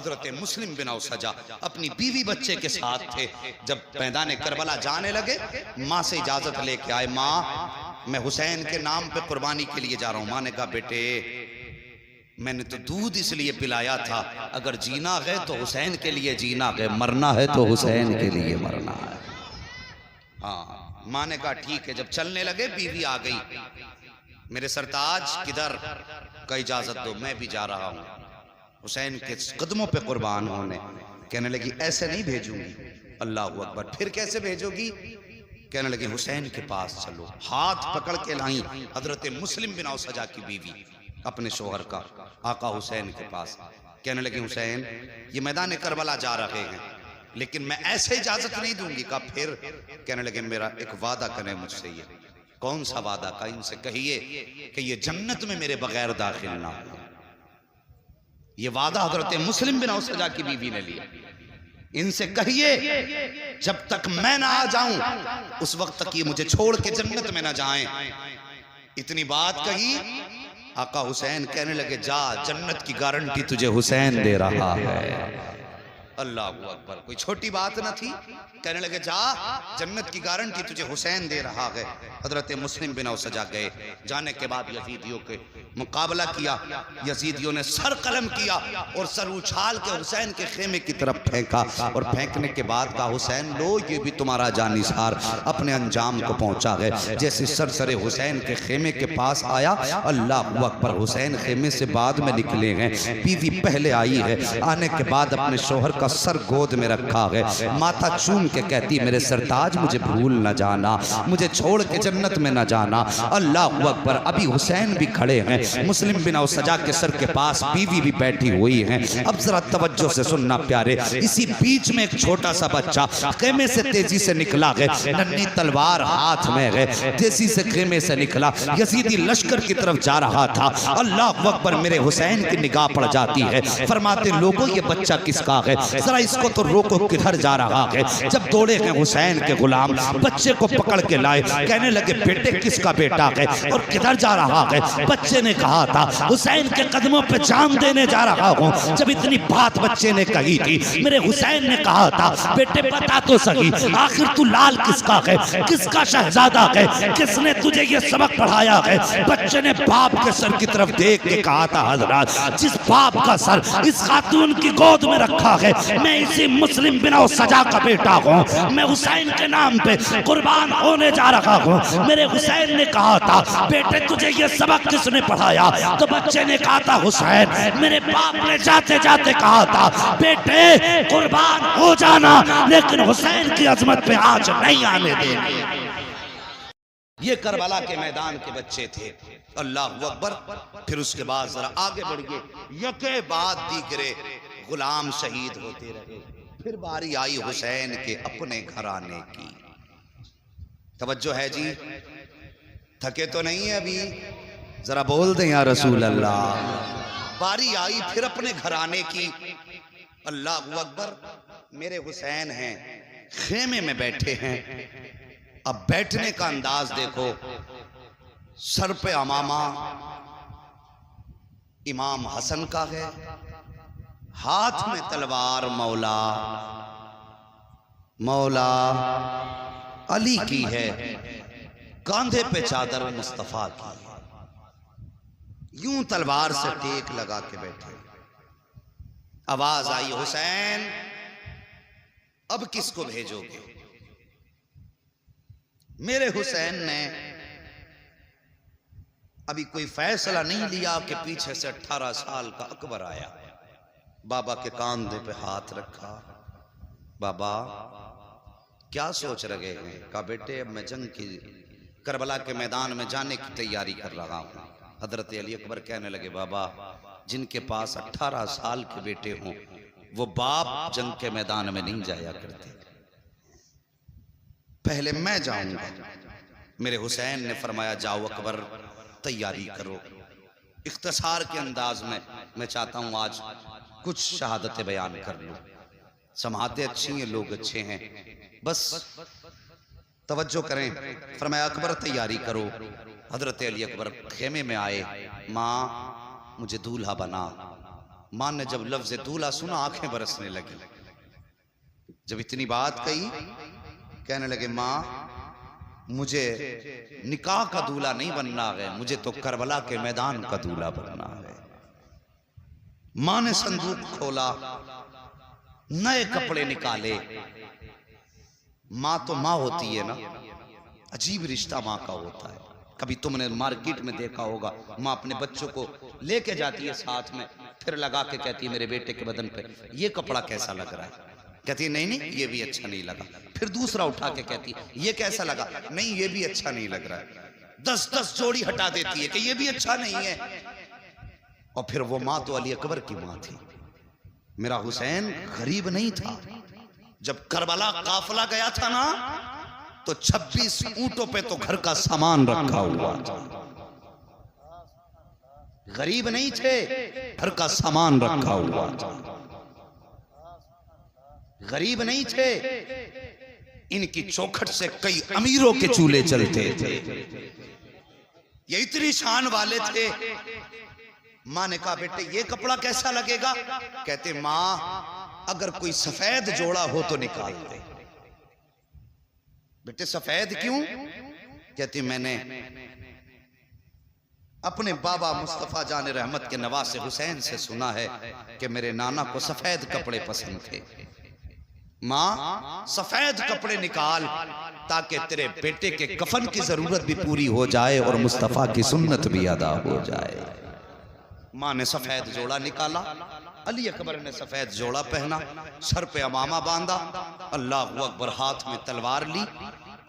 हजरत मुस्लिम बिन औसजा अपनी बीवी बच्चे के साथ थे। जब मैदान करबला जाने लगे, माँ से इजाजत लेके आए, माँ मैं हुसैन के नाम पे कुर्बानी के लिए जा रहा हूँ। माँ ने कहा बेटे मैंने तो दूध इसलिए पिलाया था, अगर जीना है तो हुसैन के लिए जीना है, मरना है तो हुसैन के लिए मरना है। हाँ, माँ ने कहा ठीक है। जब चलने लगे बीवी आ गई, मेरे सरताज किधर का इजाजत दो, मैं भी जा रहा हूँ हुसैन के कदमों पे कुर्बान होने। कहने लगी ऐसे नहीं भेजूंगी। अल्लाह अकबर, फिर कैसे भेजोगी? कहने लगी हुसैन के पास चलो। हाथ पकड़ के लाई हजरत मुस्लिम बिन औसजा की बीवी अपने शोहर का, आका हुसैन के पास। कहने लगी हुसैन ये मैदान करबला जा रहे हैं, लेकिन मैं ऐसे इजाजत नहीं दूंगी। कहा फिर? कहने लगे मेरा एक वादा करें मुझसे। ये कौन सा वादा? का इनसे कहिए कि ये जन्नत में मेरे बगैर दाखिल ना हो। ये वादा हजरत मुस्लिम बिन औसजा की बीवी ने लिया। इनसे कहिए जब तक मैं ना आ जाऊं उस वक्त तक ये मुझे छोड़ के जन्नत में ना जाएं। इतनी बात कही, आका हुसैन कहने लगे जा, जन्नत की गारंटी तुझे हुसैन दे रहा है। अल्लाह अकबर, कोई छोटी बात ना थी। कहने लगे जा, जन्नत की गारंटी तुझे हुसैन दे रहा है। हजरत मुस्लिम बिन औसजा गए। जाने के बाद यजीदियों के मुकाबला किया। यजीदियों ने सर कलम किया और सर उछाल के हुसैन के खेमे की तरफ फेंका, और फेंकने के बाद कहा हुसैन लो ये भी तुम्हारा जानिसार अपने अंजाम को पहुंचा है। जैसे सर सरे हुसैन के खेमे के पास आया, अल्लाह अकबर, हुसैन खेमे से बाद में निकले हैं। बीवी पहले आई है। आने के बाद अपने शोहर का सर गोद में रखा है। माथा चूम के कहती मेरे सरताज मुझे भूल न जाना, मुझे छोड़ के जन्नत में न जाना। अल्लाह अकबर, अभी हुसैन भी खड़े हैं। मुस्लिम बिन औसजा के सर के पास बीवी भी बैठी हुई हैं। अब जरा तवज्जो से सुनना प्यारे। इसी बीच में एक छोटा सा बच्चा खेमे से तेजी से निकला है, नन्ही तलवार हाथ में है, तेजी से खेमे से निकला, यजीदी लश्कर की तरफ जा रहा था। अल्लाह अकबर, मेरे हुसैन की निगाह पड़ जाती है। फरमाते लोगों ये बच्चा किसका है, जरा इसको तो रोको, किधर जा रहा है। जब दौड़े हैं हुसैन के गुलाम, बच्चे को पकड़ के लाए। कहने लगे बेटे किसका बेटा है और किधर जा रहा है? बच्चे ने कहा था हुसैन के कदमों पे जान देने जा रहा हूँ। जब इतनी बात बच्चे ने कही थी, मेरे हुसैन ने कहा था बेटे बता तो सही, आखिर तू लाल किसका है, किसका शहजादा है, किसने तुझे ये सबक पढ़ाया है? बच्चे ने बाप के सर की तरफ देख के कहा था हजरत जिस बाप का सर इस खातून की गोद में रखा है, मैं इसी मुस्लिम बिन औसजा का बेटा हूँ। मैं हुसैन के नाम पे कुर्बान होने जा रहा हूँ। मेरे हुसैन ने कहा था बेटे तुझे ये सबक किसने पढ़ाया? तो बच्चे ने कहा था हुसैन, मेरे बाप ने जाते जाते कहा था बेटे कुर्बान हो जाना, लेकिन हुसैन की अजमत पे आज नहीं आने देंगे। ये करबला के मैदान के बच्चे थे। अल्लाह अकबर। फिर उसके बाद जरा आगे बढ़िए, यके बाद दीगरे गुलाम शहीद होते रहे। फिर बारी आई हुसैन के अपने घर आने की। तवज्जो है जी, थके तो नहीं है अभी? जरा बोल दें या रसूल अल्लाह। बारी आई फिर अपने घर आने की। अल्लाह अकबर, मेरे हुसैन हैं, खेमे में बैठे हैं। अब बैठने का अंदाज देखो, सर पे अमामा इमाम हसन का है, हाथ में तलवार मौला मौला अली की है, कांधे पे चादर मुस्तफा की है। यूं तलवार से टेक लगा के बैठे। आवाज आई हुसैन अब किसको भेजोगे? मेरे हुसैन ने अभी कोई फैसला नहीं लिया कि पीछे से 18 साल का अकबर आया। बाबा के कांधे पे हाथ रखा। बाबा क्या सोच रहे हैं? कहा बेटे अब मैं जंग की करबला के मैदान में जाने की तैयारी कर रहा हूँ। हजरत अली अकबर कहने लगे बाबा जिनके पास 18 साल के बेटे हों वो बाप जंग के मैदान में नहीं जाया करते, पहले मैं जाऊंगा। मेरे हुसैन ने फरमाया जाओ अकबर तैयारी करो। इख्तिसार के अंदाज में मैं चाहता हूं आज कुछ शहादतें बयान कर लूं। समातें अच्छी हैं, लोग अच्छे हैं, बस तवज्जो करें। फरमाया अकबर तैयारी करो। हजरत अली अकबर खेमे में आए। माँ मुझे दूल्हा बना। मां ने जब लफ्ज दूल्हा सुना आंखें बरसने लगी। जब इतनी बात कही, कहने लगे मां मुझे निकाह का दूल्हा नहीं बनना है, मुझे तो करबला के मैदान का दूल्हा बनना है। मां ने संदूक खोला, नए कपड़े निकाले। मां तो मां होती है ना, अजीब रिश्ता मां का होता है। कभी तुमने मार्केट में देखा होगा, मां अपने बच्चों को लेके जाती है साथ में, फिर लगा के कहती है मेरे बेटे के बदन पे ये कपड़ा कैसा लग रहा है, कहती है नहीं नहीं ये भी अच्छा नहीं लगा। फिर दूसरा उठा के कहती है ये कैसा लगा, नहीं ये भी अच्छा नहीं लग रहा है। 10-10 जोड़ी हटा देती है कि ये भी अच्छा नहीं है। और फिर वो मां तो अली अकबर की मां थी। मेरा हुसैन गरीब नहीं था। जब करबला काफिला गया था ना, तो 26 ऊंटों पे तो घर का सामान रखा हुआ था। गरीब नहीं थे, घर का सामान रखा हुआ था। गरीब नहीं थे, इनकी चौखट से कई अमीरों के चूल्हे चलते थे। ये इतनी शान वाले थे। मां ने कहा बेटे ये कपड़ा कैसा लगेगा, कहते मां अगर कोई सफेद जोड़ा हो तो निकाल दे। बेटे सफेद क्यों, कहती मैंने अपने बाबा मुस्तफा जान रहमत के नवासे हुसैन से सुना है कि मेरे नाना को सफेद कपड़े पसंद थे। मां सफेद कपड़े निकाल ताकि तेरे बेटे के कफन की जरूरत भी पूरी हो जाए और मुस्तफा की सुन्नत भी अदा हो जाए। मां ने सफेद जोड़ा निकाला, अली अकबर ने सफेद जोड़ा पहना, सर पे अमामा बांधा, अल्लाहु अकबर हाथ में तलवार ली।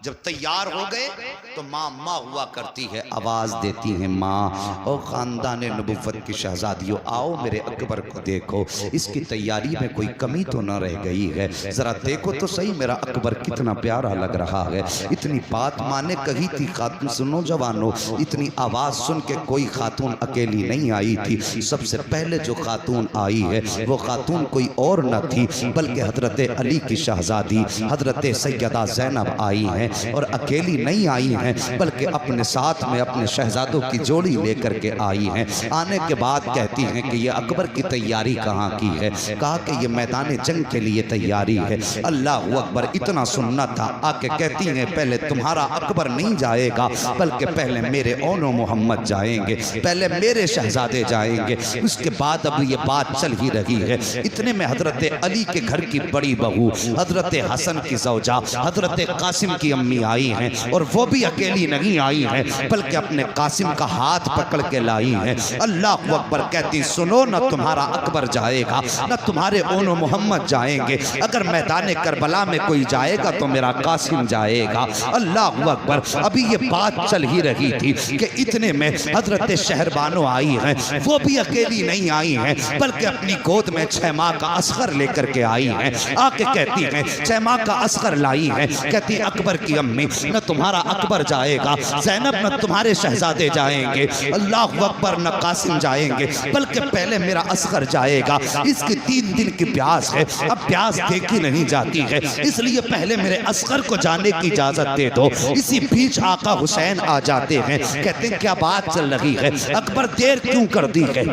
जब तैयार हो गए तो माँ माँ हुआ करती है, आवाज देती है माँ ओ खानदान नबुव्वत की शहजादियों आओ मेरे अकबर को देखो, इसकी तैयारी में कोई कमी तो न रह गई है, जरा देखो तो सही मेरा अकबर कितना प्यारा लग रहा है। इतनी बात माँ ने कही थी। खातून सुनो जवानों, इतनी आवाज सुन के कोई खातून अकेली नहीं आई थी। सबसे पहले जो खातून आई है वो खातून कोई और न थी बल्कि हजरत अली की शहजादी हजरत सैयदा ज़ैनब आई हैं। और अकेली नहीं आई हैं बल्कि अपने साथ में अपने शहजादों की जोड़ी लेकर के आई हैं। आने के बाद कहती हैं कि ये अकबर की तैयारी कहाँ की है, कहा कि ये मैदान जंग के लिए तैयारी है। अल्लाह अकबर इतना सुनना था। आके कहती हैं पहले तुम्हारा अकबर नहीं जाएगा बल्कि पहले मेरे ओनो मोहम्मद जाएंगे, पहले मेरे शहजादे जाएंगे, उसके बाद अब ये बात चल ही रही है। इतने में हजरत अली के घर की बड़ी बहू हजरत हसन की ज़ौजा हजरत कासिम की अम्मी आई हैं और वो भी अकेली नहीं आई हैं बल्कि अपने कासिम का हाथ पकड़ के लाई हैं। अल्लाह अकबर कहती सुनो न तुम्हारा अकबर जाएगा न तुम्हारे ओनो मोहम्मद जाएंगे, अगर मैदान करबला में कोई जाएगा तो मेरा कासिम जाएगा। अल्लाह अकबर। अभी ये बात चल ही रही थी कि इतने में हजरत शहरबानो आई हैं, वो भी अकेली नहीं आई हैं बल्कि अपनी गोद में 6 माह का असगर लेकर के आई हैं। आके कहती हैं 6 माह का असगर लाई है, कहती अकबर की अम्मी न तुम्हारा अकबर जाएगा, ज़ैनब न तुम्हारे शहजादे जाएंगे, अल्लाह अकबर न कासिम जाएंगे बल्कि पहले मेरा असगर जाएगा। इसकी 3 दिन की प्यास है, अब प्यास देखी नहीं जाती है, इसलिए पहले मेरे असगर को जाने की इजाजत दे दो। इसी बीच आका हुसैन आ जाते हैं, कहते हैं क्या बात चल रही है, अकबर देर क्यों कर दी है,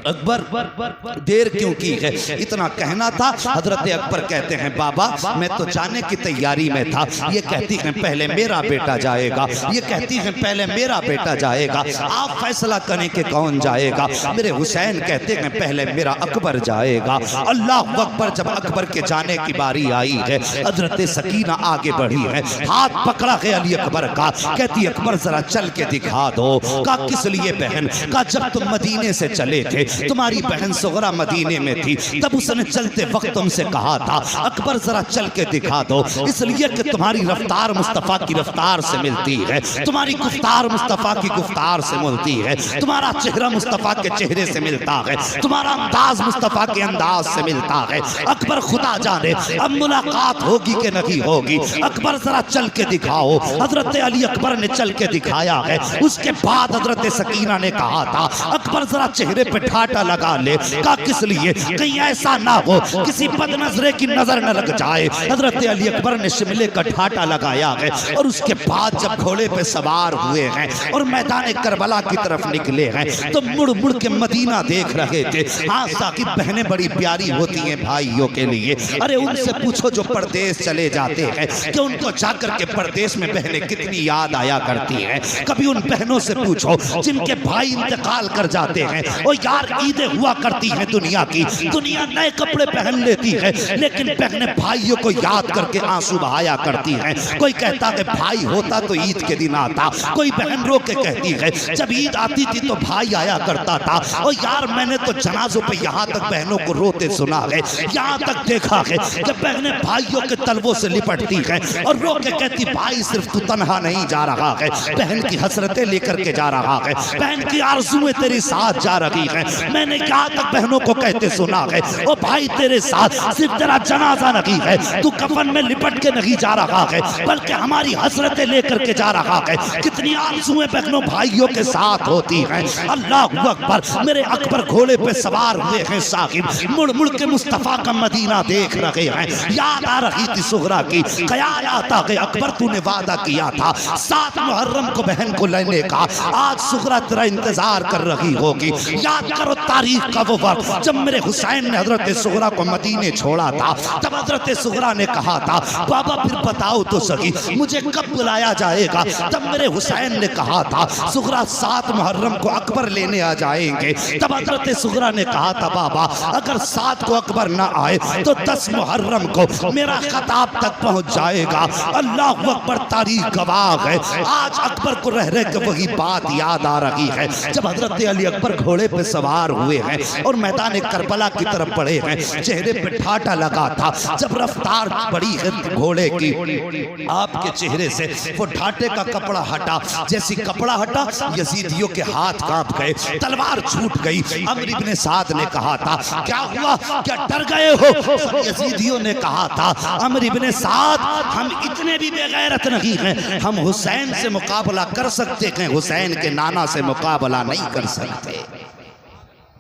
अकबर देर क्यों की है। इतना कहना था। हजरत अकबर कहते हैं बाबा मैं तो जाने की तैयारी में था, ये कहती हैं पहले मेरा बेटा जाएगा, ये कहती हैं पहले मेरा बेटा जाएगा, आप फैसला करें कि कौन जाएगा। मेरे हुसैन कहते हैं पहले मेरा अकबर जाएगा। अल्लाह अकबर। जब अकबर के जाने की बारी आई है हजरत सकीना आगे बढ़ी है, हाथ पकड़ा है अली अकबर का, कहती अकबर जरा चल के दिखा दो। का किस लिए बहन, का जब तुम मदीने से चले थे तुम्हारी बहन सुगरा मदीने में थी तब उसने चलते वक्त तुमसे कहा था अकबर जरा चल के दिखा दो, इसलिए कि तुम्हारी रफ्तार मुस्तफा की रफ्तार से मिलती है, तुम्हारी गुफ्तार मुस्तफा की गुफ्तार से मिलती है, तुम्हारा चेहरा मुस्तफा के चेहरे से मिलता है, तुम्हारा अंदाज मुस्तफा के अंदाज से मिलता है। अकबर खुदा जाने अब मुलाकात होगी कि नहीं होगी, अकबर जरा चल के दिखाओ। हजरत अली अकबर ने चल के दिखाया है। उसके बाद हजरत सकीना ने कहा था अकबर जरा चेहरे पे ठाटा लगा ले। का किस लिए, कहीं ऐसा ना हो किसी बदनजरे की नजर न लग जाए। हजरत अली अकबर ने शिमले का ठाटा लगा आया है। और उसके बाद जब घोड़े पे सवार हुए हैं और मैदान करबला की तरफ निकले हैं तो मुड़ मुड़ के मदीना देख रहे थे। हाँ साकिब, बहनें बड़ी प्यारी होती हैं भाइयों के लिए। अरे उनसे पूछो जो परदेश चले जाते हैं कि उनको जाकर के परदेश में बहनें कितनी याद आया करती हैं। कभी उन बहनों से पूछो जिनके भाई इंतकाल कर जाते हैं। और यार ईदें हुआ करती हैं दुनिया की, दुनिया नए कपड़े पहन लेती है, लेकिन बहनें भाइयों को याद करके आंसू बहाया करती हैं। कोई कहता है भाई होता तो ईद के दिन आता, कोई बहन रो के कहती है जब ईद आती थी तो भाई आया करता था। और यार मैंने तो जनाजों पे यहाँ तक बहनों को रोते सुना है, यहाँ तक देखा है जब बहनें भाइयों के तलवों से लिपटती हैं और रो के कहती भाई सिर्फ तू तन्हा नहीं जा रहा है, बहन की हसरतें लेकर के जा रहा है, बहन की आरज़ुएं तेरे साथ जा रही हैं। मैंने यहाँ तक बहनों को कहते सुना है ओ भाई तेरे साथ सिर्फ तेरा जनाजा नहीं है, तू कफन में लिपट के नहीं जा रहा है, बल्कि हमारी हसरतें लेकर के जा रहा है। कितनी आरज़ुएं बहनों भाइयों के साथ होती हैं। अल्लाह अकबर, मेरे अकबर घोड़े पे सवार हुए हैं साहिब, मुड़ मुड़ के मुस्तफ़ा का मदीना देख रहे हैं। याद आ रही थी सुगरा की, ख्याल आता है अकबर तूने वादा किया था 7 मुहर्रम को बहन को लेने का, आज सुगरा तेरा इंतजार कर रही होगी। याद करो तारीख का वो वक्त जब मेरे हुसैन ने हजरत सुगरा को मदीने छोड़ा था। तब हजरत सुगरा ने कहा था बाबा फिर बताओ तो सही मुझे कब बुलाया जाएगा। तब मेरे हुसैन ने कहा था सुगरा 7 मुहर्रम को अकबर लेने आ जाएंगे। तब हजरत सुगरा ने कहा था बाबा अगर 7 को अकबर ना आए तो 10 मुहर्रम को मेरा खताब तक पहुंच जाएगा। अल्लाह अकबर, तारीख गवाह है। आज अकबर को रह रह के वही बात याद आ रही है जब हजरत अली अकबर घोड़े पे सवार हुए हैं और मैदान करबला की तरफ बढ़े हैं। चेहरे पे ठाटा लगा था, जब रफ्तार बढ़ी है घोड़े की आपके चेहरे से वो ठाटे का कपड़ा हटा। जैसी कपड़ा हटा यजीदियों के हाथ कांप गए, तलवार छूट गई। अमर इब्ने साद ने कहा था क्या हुआ, क्या डर गए हो? यजीदियों ने कहा था अमर इब्ने साद हम इतने भी बेगैरत नहीं हैं, हम हुसैन से मुकाबला कर सकते हैं, हुसैन के नाना से मुकाबला नहीं कर सकते।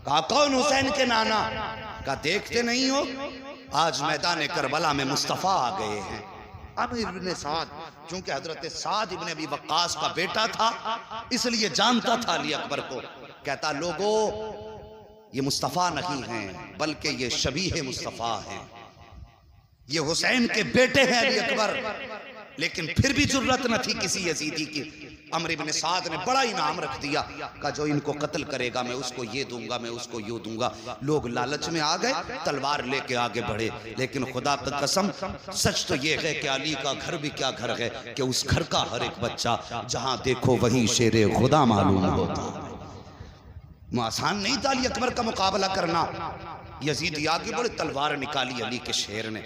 कहा कौन हुसैन के नाना? का देखते नहीं हो आज मैदान करबला में मुस्तफ़ा आ गए हैं। अमर इब्ने साद चूंकि हजरत साद इब्ने अबी वक्कास का बेटा था इसलिए जानता था अली अकबर को। कहता लोगों ये मुस्तफ़ा नहीं हैं बल्कि ये शबीह मुस्तफ़ा हैं, ये हुसैन के बेटे हैं अली अकबर। लेकिन फिर भी जुर्रत न थी किसी यजीदी की। अमर इब्ने साद ने बड़ा इनाम रख दिया, कहा जो इनको कत्ल करेगा मैं उसको ये दूंगा, मैं उसको यूं दूंगा। लोग लालच में आ गए, तलवार लेके आगे बढ़े। लेकिन खुदा की कसम सच तो ये है कि अली का घर भी क्या घर है कि उस घर का हर एक बच्चा जहां देखो वही शेरे खुदा मालूम होता। आसान नहीं था अली अकबर का मुकाबला करना। यजीदी आगे बढ़े, तलवार निकाली अली के शेर ने।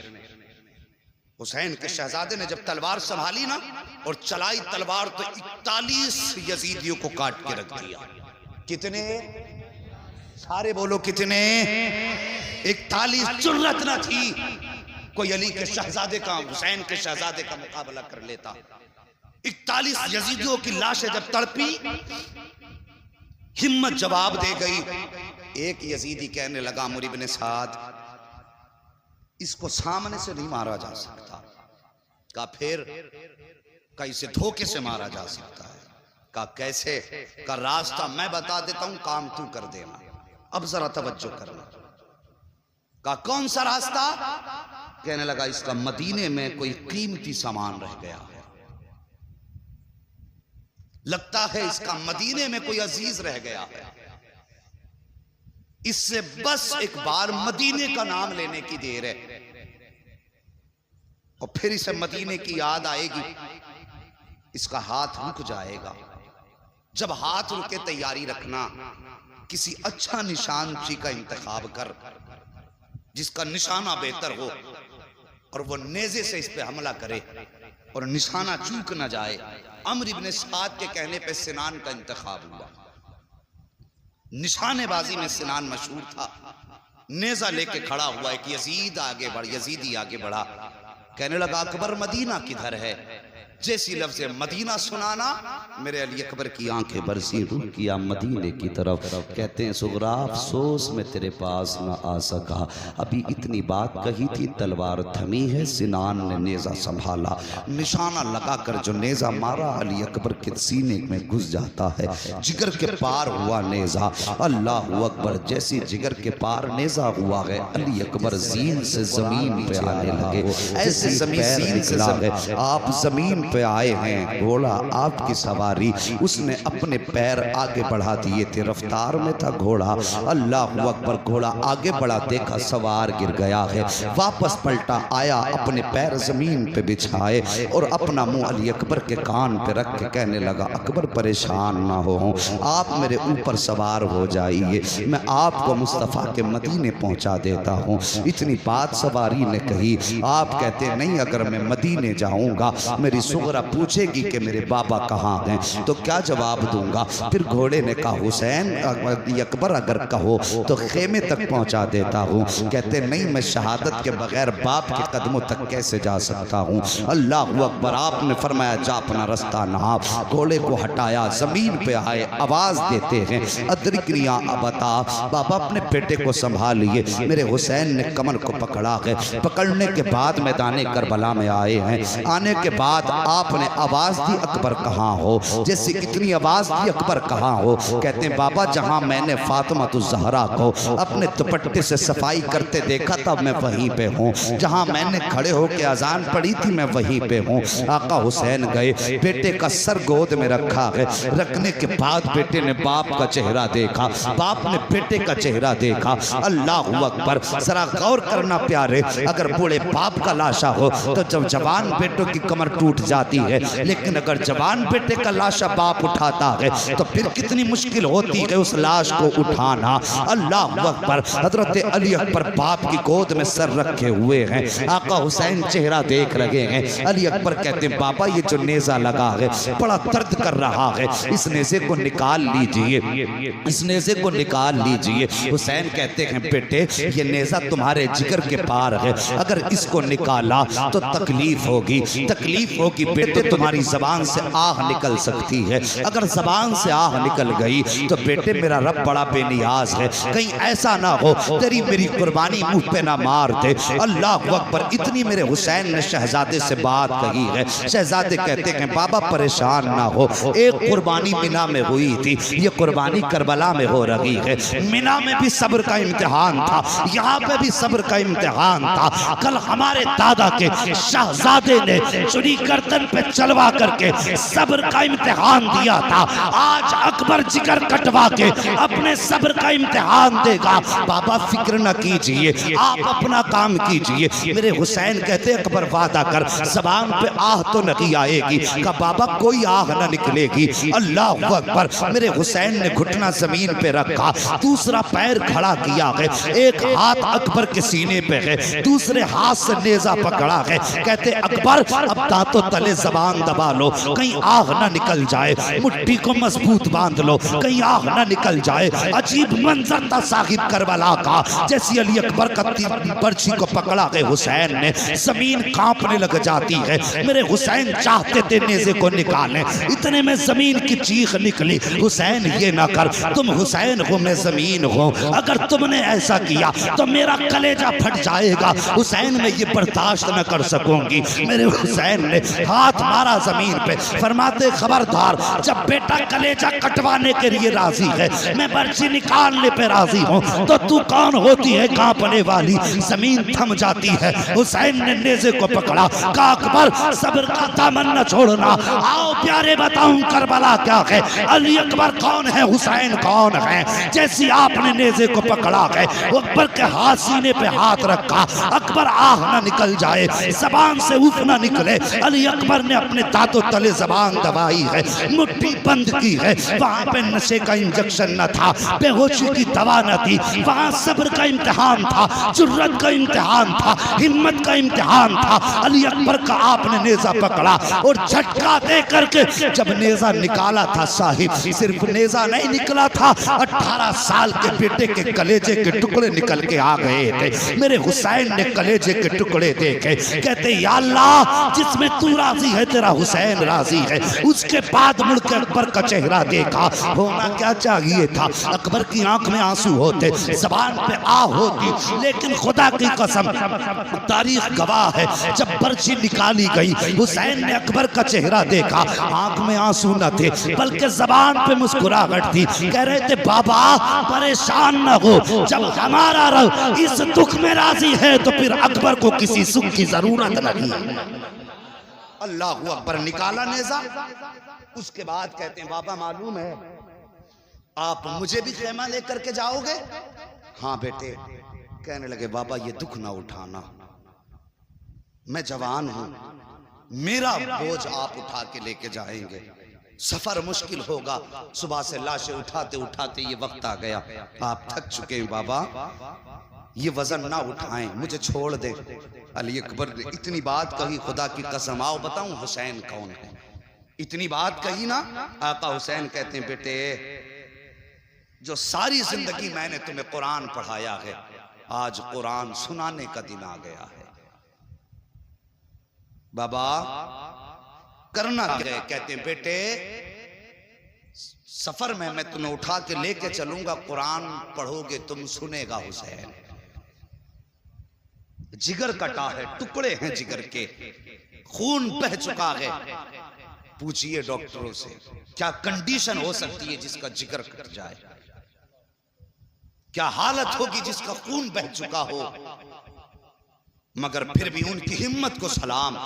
हुसैन के शहजादे ने जब तलवार संभाली ना और चलाई तलवार तो 41 यजीदियों को काट के रख दिया। कितने? सारे बोलो कितने? 41। जुर्रत न थी कोई अली के शहजादे का, हुसैन के शहजादे का मुकाबला कर लेता। 41 यजीदियों की लाशें जब तड़पी, हिम्मत जवाब दे गई। एक यजीदी कहने लगा अमर इब्ने साद इसको सामने से नहीं मारा जा सकता। का फिर का इसे धोखे से मारा जा सकता है। का कैसे? का रास्ता मैं बता देता हूं, काम तू कर देना। अब जरा तवज्जो करना। का कौन सा रास्ता? कहने लगा इसका मदीने में कोई कीमती सामान रह गया है, लगता है इसका मदीने में कोई अजीज रह गया है, इससे बस एक बार मदीने का नाम लेने की देर है और फिर इसे मदीने की याद आएगी, इसका हाथ रुक जाएगा। जब हाथ रुके तैयारी रखना, किसी अच्छा निशान ची का इंतखाब कर जिसका निशाना बेहतर हो और वो नेज़े से इस पे हमला करे और निशाना चूक ना जाए। अमर इब्ने साद के कहने पे सिनान का इंतखाब हुआ। निशानेबाजी में सिनान मशहूर था। नेजा लेके खड़ा हुआ एक यजीदी आगे बढ़ा। कहने लगा अकबर मदीना किधर है? जैसी लफ्ज़ मदीना सुनाना मेरे अली अकबर की आंखें बरसी, रुख किया मदीने की तरफ। कहते हैं सुगरा अफसोस में तेरे पास न आ सका, अभी इतनी बात कही थी तलवार थमी है, सिनान ने नेज़ा संभाला, निशाना लगाकर जो नेज़ा मारा अली अकबर के सीने में घुस जाता है, जिगर के पार हुआ नेज़ा। अल्लाह अकबर, जैसी जिगर के पार नेज़ा हुआ है अली अकबर जीन से जमीन पे आने लगे, ऐसे जमीन से आप जमीन पे आए हैं, घोड़ा आपकी सवारी, उसने अपने पैर आगे बढ़ा दिए थे, रफ्तार में था घोड़ा। अल्लाह अकबर, घोड़ा आगे बढ़ा, देखा सवार गिर गया है, वापस पलटा, आया, अपने पैर जमीन पे बिछाए और अपना मुंह अली अकबर के कान पे रख के कहने लगा, अकबर परेशान ना हो, आप मेरे ऊपर सवार हो जाइए, मैं आपको मुस्तफ़ा के मदीने पहुंचा देता हूँ। इतनी बात सवारी ने कही। आप कहते नहीं, अगर मैं मदीने जाऊंगा मेरी सुगरा पूछेगी कि मेरे बाबा कहाँ गए, तो क्या जवाब दूंगा? फिर घोड़े ने कहा, हुसैन अकबर अगर कहो तो खेमे तक पहुंचा देता हूँ। कहते नहीं, मैं शहादत के बगैर बाप के कदमों तक कैसे जा सकता हूँ। अल्लाह अकबर, आपने फरमाया जा अपना रास्ता नाप। घोड़े को हटाया, जमीन पे आए, आवाज देते हैं, अदरिकनिया अबता, बाबा अपने बेटे को संभालिए। मेरे हुसैन ने कमर को पकड़ा है, पकड़ने के बाद मैदान करबला में आए हैं। आने के बाद आपने आवाज दी, अकबर कहाँ हो? जैसे कितनी आवाज दी, अकबर कहाँ हो? कहते हैं बाबा, जहां मैंने फातिमा ज़हरा को अपने दुपट्टे से सफाई करते देखा था मैं वहीं पे हूँ, जहां मैंने खड़े होकर अजान पढ़ी थी मैं वहीं पे हूँ। आका हुसैन गए, बेटे का सर गोद में रखा है, रखने के बाद बेटे ने बाप का चेहरा देखा, बाप ने बेटे का चेहरा देखा। अल्लाह अकबर, जरा गौर करना प्यारे, अगर बूढ़े बाप का लाशा हो तो जब जवान बेटों की कमर टूट जाती है, लेकिन अगर जवान बेटे का लाशा बाप उठाता है तो फिर कितनी मुश्किल होती है उस लाश को उठाना। अल्लाह अकबर, हजरत अली अकबर बाप की गोद में सर रखे हुए हैं, आका हुसैन चेहरा देख रहे हैं। अली अकबर कहते हैं बाबा, ये जो नेजा लगा है बड़ा दर्द कर रहा है, इस नेजे को निकाल लीजिए, इस नेजे को निकाल लीजिए। हुसैन कहते हैं बेटे, ये नेजा तुम्हारे जिगर के पार है, अगर इसको निकाला तो तकलीफ होगी, तकलीफ होगी बेटे, तुम्हारी जबान से आह निकल सकती है। अगर जबान से आह निकल गई तो बेटे मेरा रब बड़ा बेनियाज है, कहीं ऐसा ना हो तेरी मेरी कुर्बानी मुंह पे ना मार दे। अल्लाह अकबर, इतनी मेरे हुसैन ने शहजादे से बात कही है। शहजादे कहते हैं बाबा परेशान ना हो, एक कुर्बानी मिना में हुई थी, ये कुर्बानी करबला में हो रही है। मिना में भी सब्र का इम्तिहान था, यहाँ पे भी सब्र का इम्तिहान था। कल हमारे दादा के शहजादे ने चुनी गर्दन पे चलवा करके सब्र का इम्तिहान दिया था, आज अकबर जिगर कटवा के अपने सब्र का इम्तिहान देगा। बाबा फिक्र न कीजिए, आप अपना काम कीजिए। मेरे हुसैन कहते अकबर वादा कर, जबान पे आह तो नहीं आएगी। का बाबा कोई आह न निकलेगी। अल्लाह अकबर, मेरे हुसैन ने घुटना जमीन पे रखा, दूसरा पैर खड़ा किया है, एक हाथ अकबर के सीने पे है, दूसरे हाथ से नेजा पकड़ा है। कहते अकबर अब दांतों तले जबान दबा लो, कहीं आग ना निकल जाए, मुट्ठी को मजबूत बांध लो, कहीं आग ना निकल जाए। अजीब मंजर था साहिब करबला का, जैसी अली अकबर का पर्ची को पकड़ा है हुसैन ने, जमीन कांपने लग जाती है। मेरे हुसैन चाहते थे नेज़े को निकालें, इतने में जमीन की चीख निकली, हुसैन ये ना कर, तुम हुसैन हो मैं जमीन हूँ, अगर तुमने ऐसा किया तो मेरा कलेजा फट जाएगा, हुसैन मैं ये बर्दाश्त न कर सकूंगी। मेरे हुसैन ने हाथ मारा जमीन पे, फरमाते खबरदार, जब बेटा कलेजा कटवाने के लिए राजी है, मैं पर्ची निकालने पे राजी हूँ, तो तू कौन होती है कांपने वाली। जमीन थम जाती है, हुसैन ने नेज़े को पकड़ा, कहा अकबर सब्र का दामन न छोड़ना, आओ प्यारे बताऊं करबला क्या है, अली अकबर कौन है, हुसैन कौन है। जैसी आपने नेज़े को पकड़ा है, अकबर के हाथ सीने पे हाथ रखा, अकबर आह ना निकल जाए, जबान से उफ ना निकले। अली अकबर ने अपने दांतों तले जबान दबाई है, मुट्ठी बंद की है। वहां पे नशे का इंजेक्शन न था, बेहोशी की दवा न थी, वहां सब्र का इम्तिहान था, जुर्रत का इम्तिहान था, हिम्मत का इम्तिहान था। अली अकबर का आपने नेज़ा पकड़ा और झटका दे करके जब नेज़ा निकाला था साहिब, सिर्फ नेज़ा नहीं निकला था, 18 साल के बेटे के कलेजे के टुकड़े निकल के आ गए थे। मेरे हुसैन ने कलेजे के टुकड़े देखे, कहते या अल्लाह जिसमें तूरा राजी है, तेरा हुसैन राजी है। उसके बाद मुड़ के अकबर का चेहरा देखा। होना क्या चाहिए था, अकबर की आंख में आंसू होते, जबान पे आ होती, लेकिन खुदा की कसम तारीख गवाह है, जब पर्ची निकाली गई हुसैन ने अकबर का चेहरा देखा, आंख में आंसू न थे बल्कि जबान पे मुस्कुराहट थी। कह रहे थे बाबा परेशान न हो, जब हमारा रब इस दुख में राजी है तो फिर अकबर को किसी सुख की जरूरत नहीं। अल्लाहू अकबर। निकाला नेजा। उसके बाद कहते हैं बाबा मालूम है आप मुझे भी खेमा लेकर के जाओगे? हाँ बेटे। कहने लगे बाबा ये दुख ना उठाना, मैं जवान हूं, मेरा बोझ आप उठा के लेके जाएंगे, सफर मुश्किल होगा, सुबह से लाशें उठाते उठाते ये वक्त आ गया, आप थक चुके हैं बाबा, ये वजन ना उठाएं, मुझे छोड़ दे। अली अकबर ने इतनी बात कही, खुदा की कसम आओ बताऊं हुसैन कौन है। इतनी बात कही ना, आका हुसैन कहते हैं बेटे जो सारी जिंदगी मैंने तुम्हें कुरान पढ़ाया है, आज कुरान सुनाने का दिन आ गया है। बाबा करना क्या है? कहते हैं बेटे सफर में मैं तुम्हें उठा के लेके चलूंगा, कुरान पढ़ोगे तुम, सुनेगा हुसैन। जिगर कटा है, टुकड़े हैं जिगर के, खून बह चुका है। पूछिए डॉक्टरों से क्या कंडीशन हो सकती है जिसका जिगर कट जाए, क्या हालत होगी जिसका खून बह चुका हो। मगर फिर भी उनकी हिम्मत को सलाम,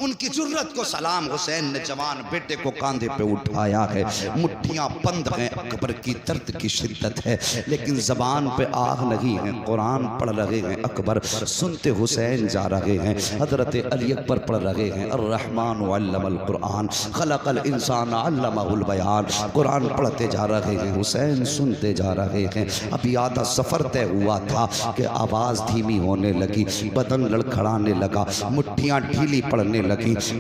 उनकी जुर्रत को सलाम। हुसैन ने जवान बेटे को कांधे पे उठाया है, मुट्ठियां बंद हैं, अकबर की दर्द की शिद्दत है, लेकिन जबान पे आग नहीं है, कुरान पढ़ रहे हैं अकबर, सुनते हुसैन जा रहे हैं। हजरत अली अकबर पढ़ रहे हैं अर्रहमान अल्लमल कुरान खलकल इंसान अल्लमहुल बयान, कुरान पढ़ते जा रहे हैं, हुसैन सुनते जा रहे हैं। अभी आधा सफर तय हुआ था कि आवाज धीमी होने लगी, बदन लड़खड़ाने लगा, मुट्ठियां ढीली पड़ने लगी,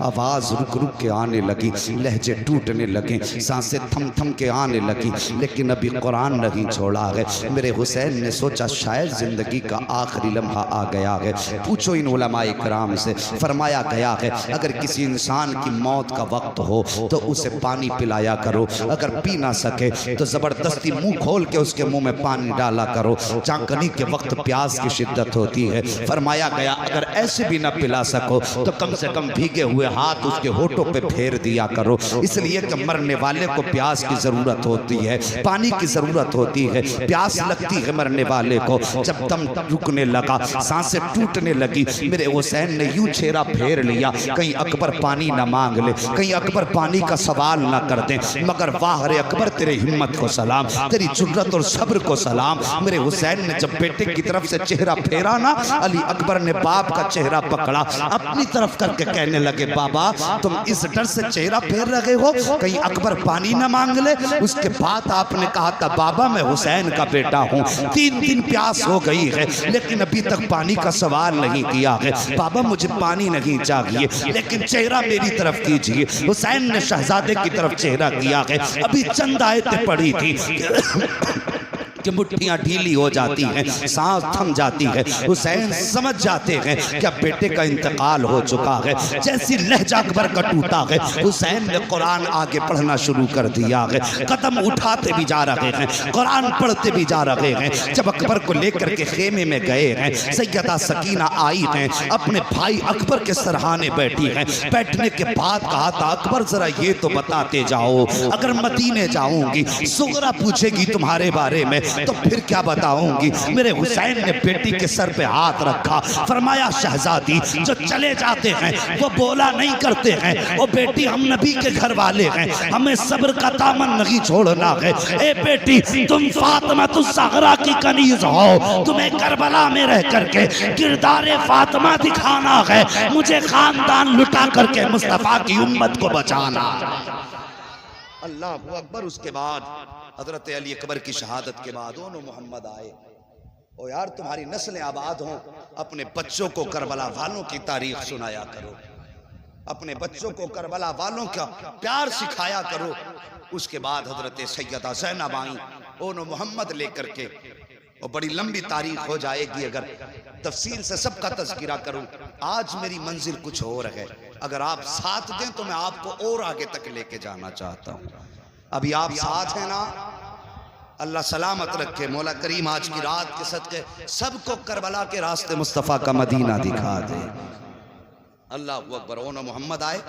आवाज रुक रुक के आने लगी, लहजे टूटने लगे, सांसें थम थम के आने लगी, लेकिन अभी कुरान नहीं छोड़ा है। मेरे हुसैन ने सोचा शायद जिंदगी का आखिरी लम्हा आ गया है। पूछो इन उलमाए कराम से, फरमाया गया है अगर किसी इंसान की मौत का वक्त हो तो उसे पानी पिलाया करो, अगर पी ना सके तो जबरदस्ती मुंह खोल के उसके मुंह में पानी डाला करो, चाकनी के वक्त प्यास की शिद्दत होती है। फरमाया गया अगर ऐसे भी ना पिला सको तो कम से कम भीगे हुए हाथ उसके होठों पे फेर दिया करो, इसलिए कि मरने वाले को प्यास की जरूरत होती है, पानी की जरूरत होती है, प्यास लगती है मरने वाले को। जब दम रुकने लगा, सांसें टूटने लगी, मेरे हुसैन ने यूं चेहरा फेर लिया कहीं अकबर पानी ना मांग ले, कहीं अकबर पानी का सवाल ना कर दे। मगर वाह रे अकबर तेरे हिम्मत को सलाम, तेरी जुर्रत और सब्र को सलाम। मेरे हुसैन ने जब बेटे की तरफ से चेहरा फेरा ना, अली अकबर ने बाप का चेहरा पकड़ा, अपनी तरफ करके कहने लगे बाबा तुम इस डर से चेहरा फेर रहे हो कहीं अकबर पानी ना मांग ले। उसके बाद आपने कहा था बाबा मैं हुसैन का बेटा हूँ, 3 दिन प्यास हो गई है लेकिन अभी तक पानी का सवाल नहीं किया है, बाबा मुझे पानी नहीं चाहिए लेकिन चेहरा मेरी तरफ कीजिए। हुसैन ने शहजादे की तरफ चेहरा किया है, अभी चंद आयतें पड़ी थी कि मुट्ठियां ढीली हो जाती हैं, सांस थम जाती है, हुसैन समझ जाते हैं कि अब बेटे का इंतकाल हो चुका है। जैसी लहजा अकबर का टूटा है, हुसैन ने कुरान आगे पढ़ना शुरू कर दिया है, कदम उठाते भी जा रहे हैं, कुरान पढ़ते भी जा रहे हैं। जब अकबर को लेकर के खेमे में गए हैं, सैयदा सकीना आई हैं, अपने भाई अकबर के सरहाने बैठी हैं। बैठने के बाद कहा था अकबर जरा ये तो बताते जाओ, अगर मदीने जाऊंगी सुगरा पूछेगी तुम्हारे बारे में तो फिर क्या बताऊंगी। मेरे हुसैन ने बेटी के सर पे हाथ रखा, फरमाया शहजादी जो चले जाते हैं वो बोला नहीं करते हैं, वो बेटी हम नबी के घर वाले हैं, हमें सब्र का दामन नहीं छोड़ना है। ए बेटी तुम फातिमा ज़हरा की कनीज हो, तुम्हें करबला में रह करके किरदारे फातिमा दिखाना है, मुझे खानदान लुटा करके मुस्तफा की उम्मत को बचाना। अल्लाह अकबर। उसके बाद हजरत अली अकबर की शहादत के बाद दोनों मोहम्मद आए। ओ यार तुम्हारी नस्लें आबाद हों, अपने बच्चों को करबला वालों की तारीख सुनाया करो, अपने बच्चों को करबला वालों का प्यार सिखाया करो। उसके बाद हजरत सैयदा ज़ैनब आई, दोनों मोहम्मद लेकर के, और बड़ी लंबी तारीख हो जाएगी अगर तफसील से सबका तज़किरा करूं। आज मेरी मंजिल कुछ और है, अगर आप साथ दें तो मैं आपको और आगे तक लेके जाना चाहता हूं। अभी आप साथ हैं ना, अल्लाह सलामत रखे। मौला करीम आज की रात के सदके सबको करबला के रास्ते मुस्तफ़ा का मदीना दिखा दे। अल्लाह अकबर। ओनो मोहम्मद आए,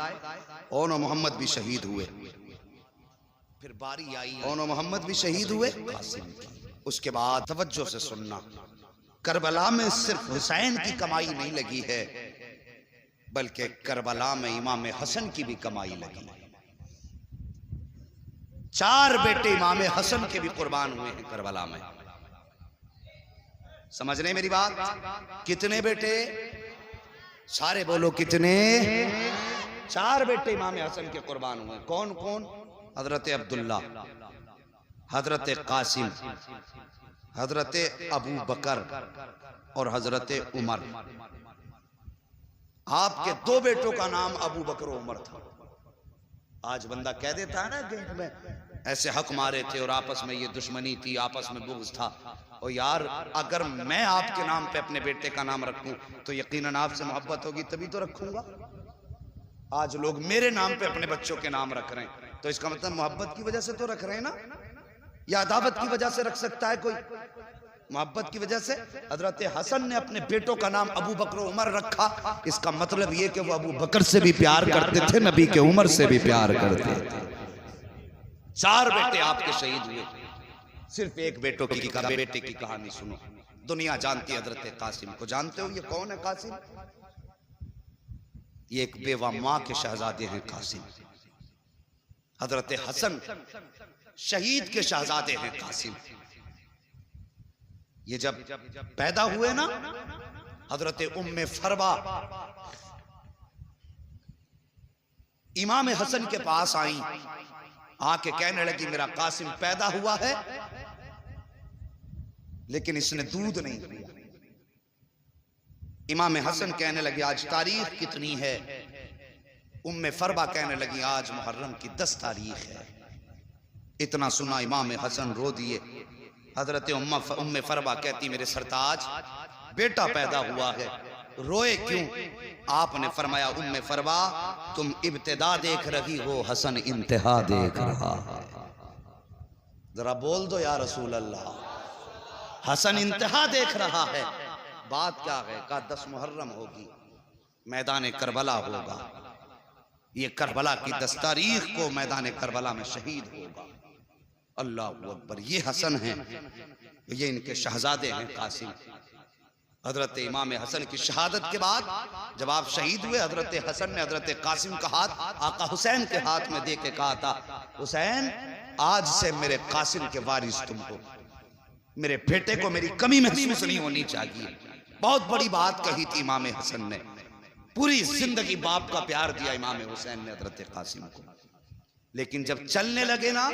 ओनो मोहम्मद भी शहीद हुए। फिर बारी आई, ओनो मोहम्मद भी शहीद हुए। उसके बाद तवज्जो से सुनना, करबला में सिर्फ हुसैन की कमाई नहीं लगी है, बल्कि करबला में इमाम हसन की भी कमाई लगी। 4 बेटे इमाम हसन के भी कुर्बान हुए हैं करबला में। समझ रहे मेरी बात? कितने बेटे? सारे बोलो कितने? 4 बेटे इमाम हसन के कुर्बान हुए। कौन कौन? हजरत अब्दुल्ला, हजरत कासिम, हजरत अबू बकर और हजरत उमर। आपके 2 बेटों का नाम अबू बकर और उमर था। आज बंदा कह देता है ना गेट में ऐसे हक मारे थे और आपस में ये दुश्मनी थी, आपस में बुग़्ज़ था। और यार अगर मैं आपके नाम पे अपने बेटे का नाम रखूं तो यकीनन आपसे मोहब्बत होगी, तभी तो रखूंगा। आज लोग मेरे नाम पे अपने बच्चों के नाम रख रहे हैं, तो इसका मतलब मोहब्बत की वजह से तो रख रहे हैं ना, या अदावत की वजह से रख सकता है कोई? मोहब्बत की वजह से। हजरत हसन ने अपने बेटों का नाम अबू बकर उमर रखा, इसका मतलब ये कि वो अबू बकर से भी प्यार करते थे, नबी के उमर से भी प्यार करते थे। 4 बेटे आपके शहीद हुए। सिर्फ एक बेटे की कहानी सुनो, दुनिया जानती है हजरत कासिम को। जानते हो ये कौन है कासिम? ये एक बेवा माँ के शहजादे हैं कासिम। हजरत हसन शहीद के शहजादे हैं कासिम। ये जब पैदा हुए ना, हजरत उम्मे फरवा इमाम हसन के पास आई, आके कहने लगी मेरा कासिम पैदा हुआ है लेकिन इसने दूध नहीं पिया। इमाम हसन कहने लगे आज तारीख कितनी है? उम्मे फरवा कहने लगी आज मुहर्रम की 10 तारीख है। इतना सुना इमाम हसन रो दिए। हजरत उम्मे फरवा कहती मेरे सरताज बेटा पैदा हुआ है, रोए क्यों? आपने फरमाया उम्मे फरवा तुम इब्तिदा देख रही हो, हसन इंतहा देख रहा है। जरा बोल दो या रसूल अल्लाह। हसन इंतहा देख रहा है। बात क्या है? का 10 मुहर्रम होगी, मैदान करबला होगा। ये करबला की 10 तारीख को मैदान करबला में शहीद होगा। अल्लाह अकबर। ये हसन हैं, ये इनके शहजादे हैं कासिम। हजरत इमाम हसन की शहादत के बाद जब आप शहीद हुए, हजरत हसन ने हजरत कासिम का हाथ आका हुसैन के हाथ में दे के कहा था हुसैन आज से मेरे कासिम के वारिस तुम हो, मेरे बेटे को मेरी कमी महसूस नहीं होनी चाहिए। बहुत बड़ी बात कही थी इमाम हसन ने। पूरी जिंदगी बाप का प्यार दिया इमाम हुसैन ने हजरत कासिम को। लेकिन जब चलने लगे ना,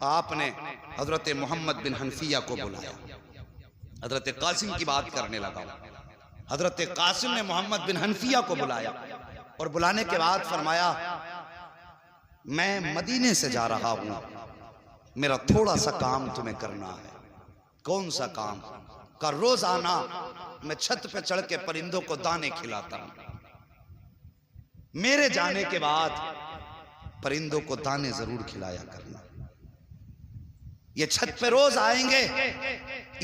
आपने हजरत मोहम्मद बिन हनफिया को बुलाया। हजरत कासिम की बात करने लगा। हजरत कासिम ने मोहम्मद बिन हनफिया को बुलाया और बुलाने के बाद फरमाया मैं मदीने से जा रहा हूं, मेरा थोड़ा सा काम तुम्हें करना है। कौन सा काम? का रोजाना मैं छत पे चढ़ के परिंदों को दाने खिलाता हूं। मेरे जाने के बाद परिंदों को दाने जरूर खिलाया करना। ये छत पे रोज आएंगे,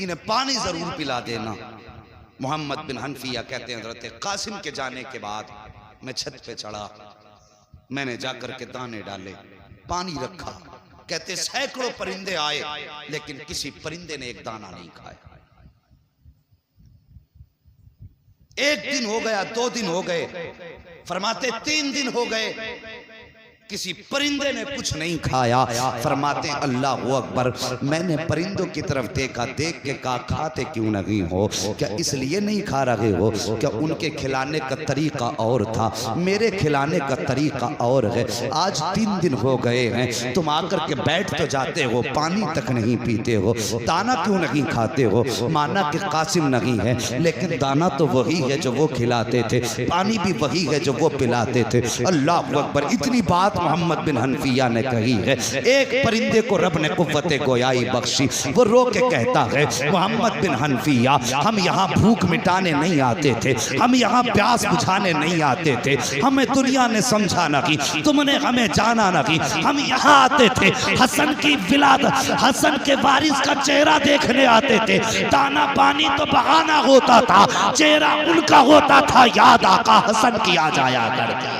इन्हें पानी जरूर पिला देना। मोहम्मद बिन हनफिया कहते हैं हजरत कासिम के जाने के बाद मैं छत पे चढ़ा, मैंने जाकर के दाने डाले, पानी रखा। कहते सैकड़ों परिंदे आए लेकिन किसी परिंदे ने एक दाना नहीं खाया। एक दिन हो गया, 2 दिन हो गए, फरमाते 3 दिन हो गए, किसी परिंदे ने कुछ नहीं खाया। फरमाते अल्लाह अकबर। मैंने परिंदों की तरफ देखा, देख के कहा खाते क्यों नहीं हो? क्या इसलिए नहीं खा रहे हो? क्या उनके खिलाने का तरीका और था, मेरे खिलाने का तरीका और है। आज 3 दिन हो गए हैं, तुम आकर के बैठ तो जाते हो, पानी तक नहीं पीते हो, दाना क्यों नहीं खाते हो? माना कि कासिम नहीं है लेकिन दाना तो वही है जो वो खिलाते थे, पानी भी वही है जो वो पिलाते थे। अल्लाह अकबर। इतनी बात मोहम्मद बिन हनफिया ने कही है। एक परिंदे को रब ने कुव्वत गोयाई बख्शी, वो रो के कहता है मोहम्मद बिन हनफिया, हम यहाँ भूख मिटाने नहीं आते थे, हम यहाँ प्यास बुझाने नहीं आते थे, हमें दुनिया ने समझा ना कि तुमने हमें जाना ना कि हम यहाँ आते थे हसन की विलादत, हसन के वारिस का चेहरा देखने आते थे। दाना पानी तो बहाना होता था, चेहरा उनका होता था, याद आका हसन की आ जाया करती।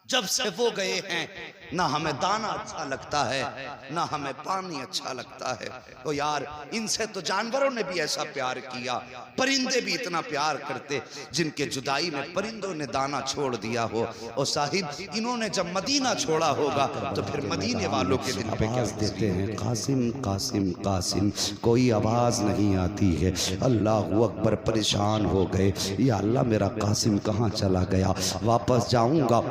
जब से वो गए हैं ना हमें दाना अच्छा लगता है ना हमें पानी अच्छा लगता है। तो यार इनसे तो जानवरों ने भी ऐसा प्यार किया, परिंदे भी इतना प्यार करते जिनके जुदाई में परिंदों ने दाना छोड़ दिया हो। और साहिब इन्होंने जब मदीना छोड़ा होगा तो फिर मदीने वालों के दिल पे क्या देते हैं, कासिम कासिम कासिम, कोई आवाज नहीं आती है। अल्लाह अकबर, परेशान हो गए, या अल्लाह मेरा कासिम कहाँ चला गया, वापस जाऊंगा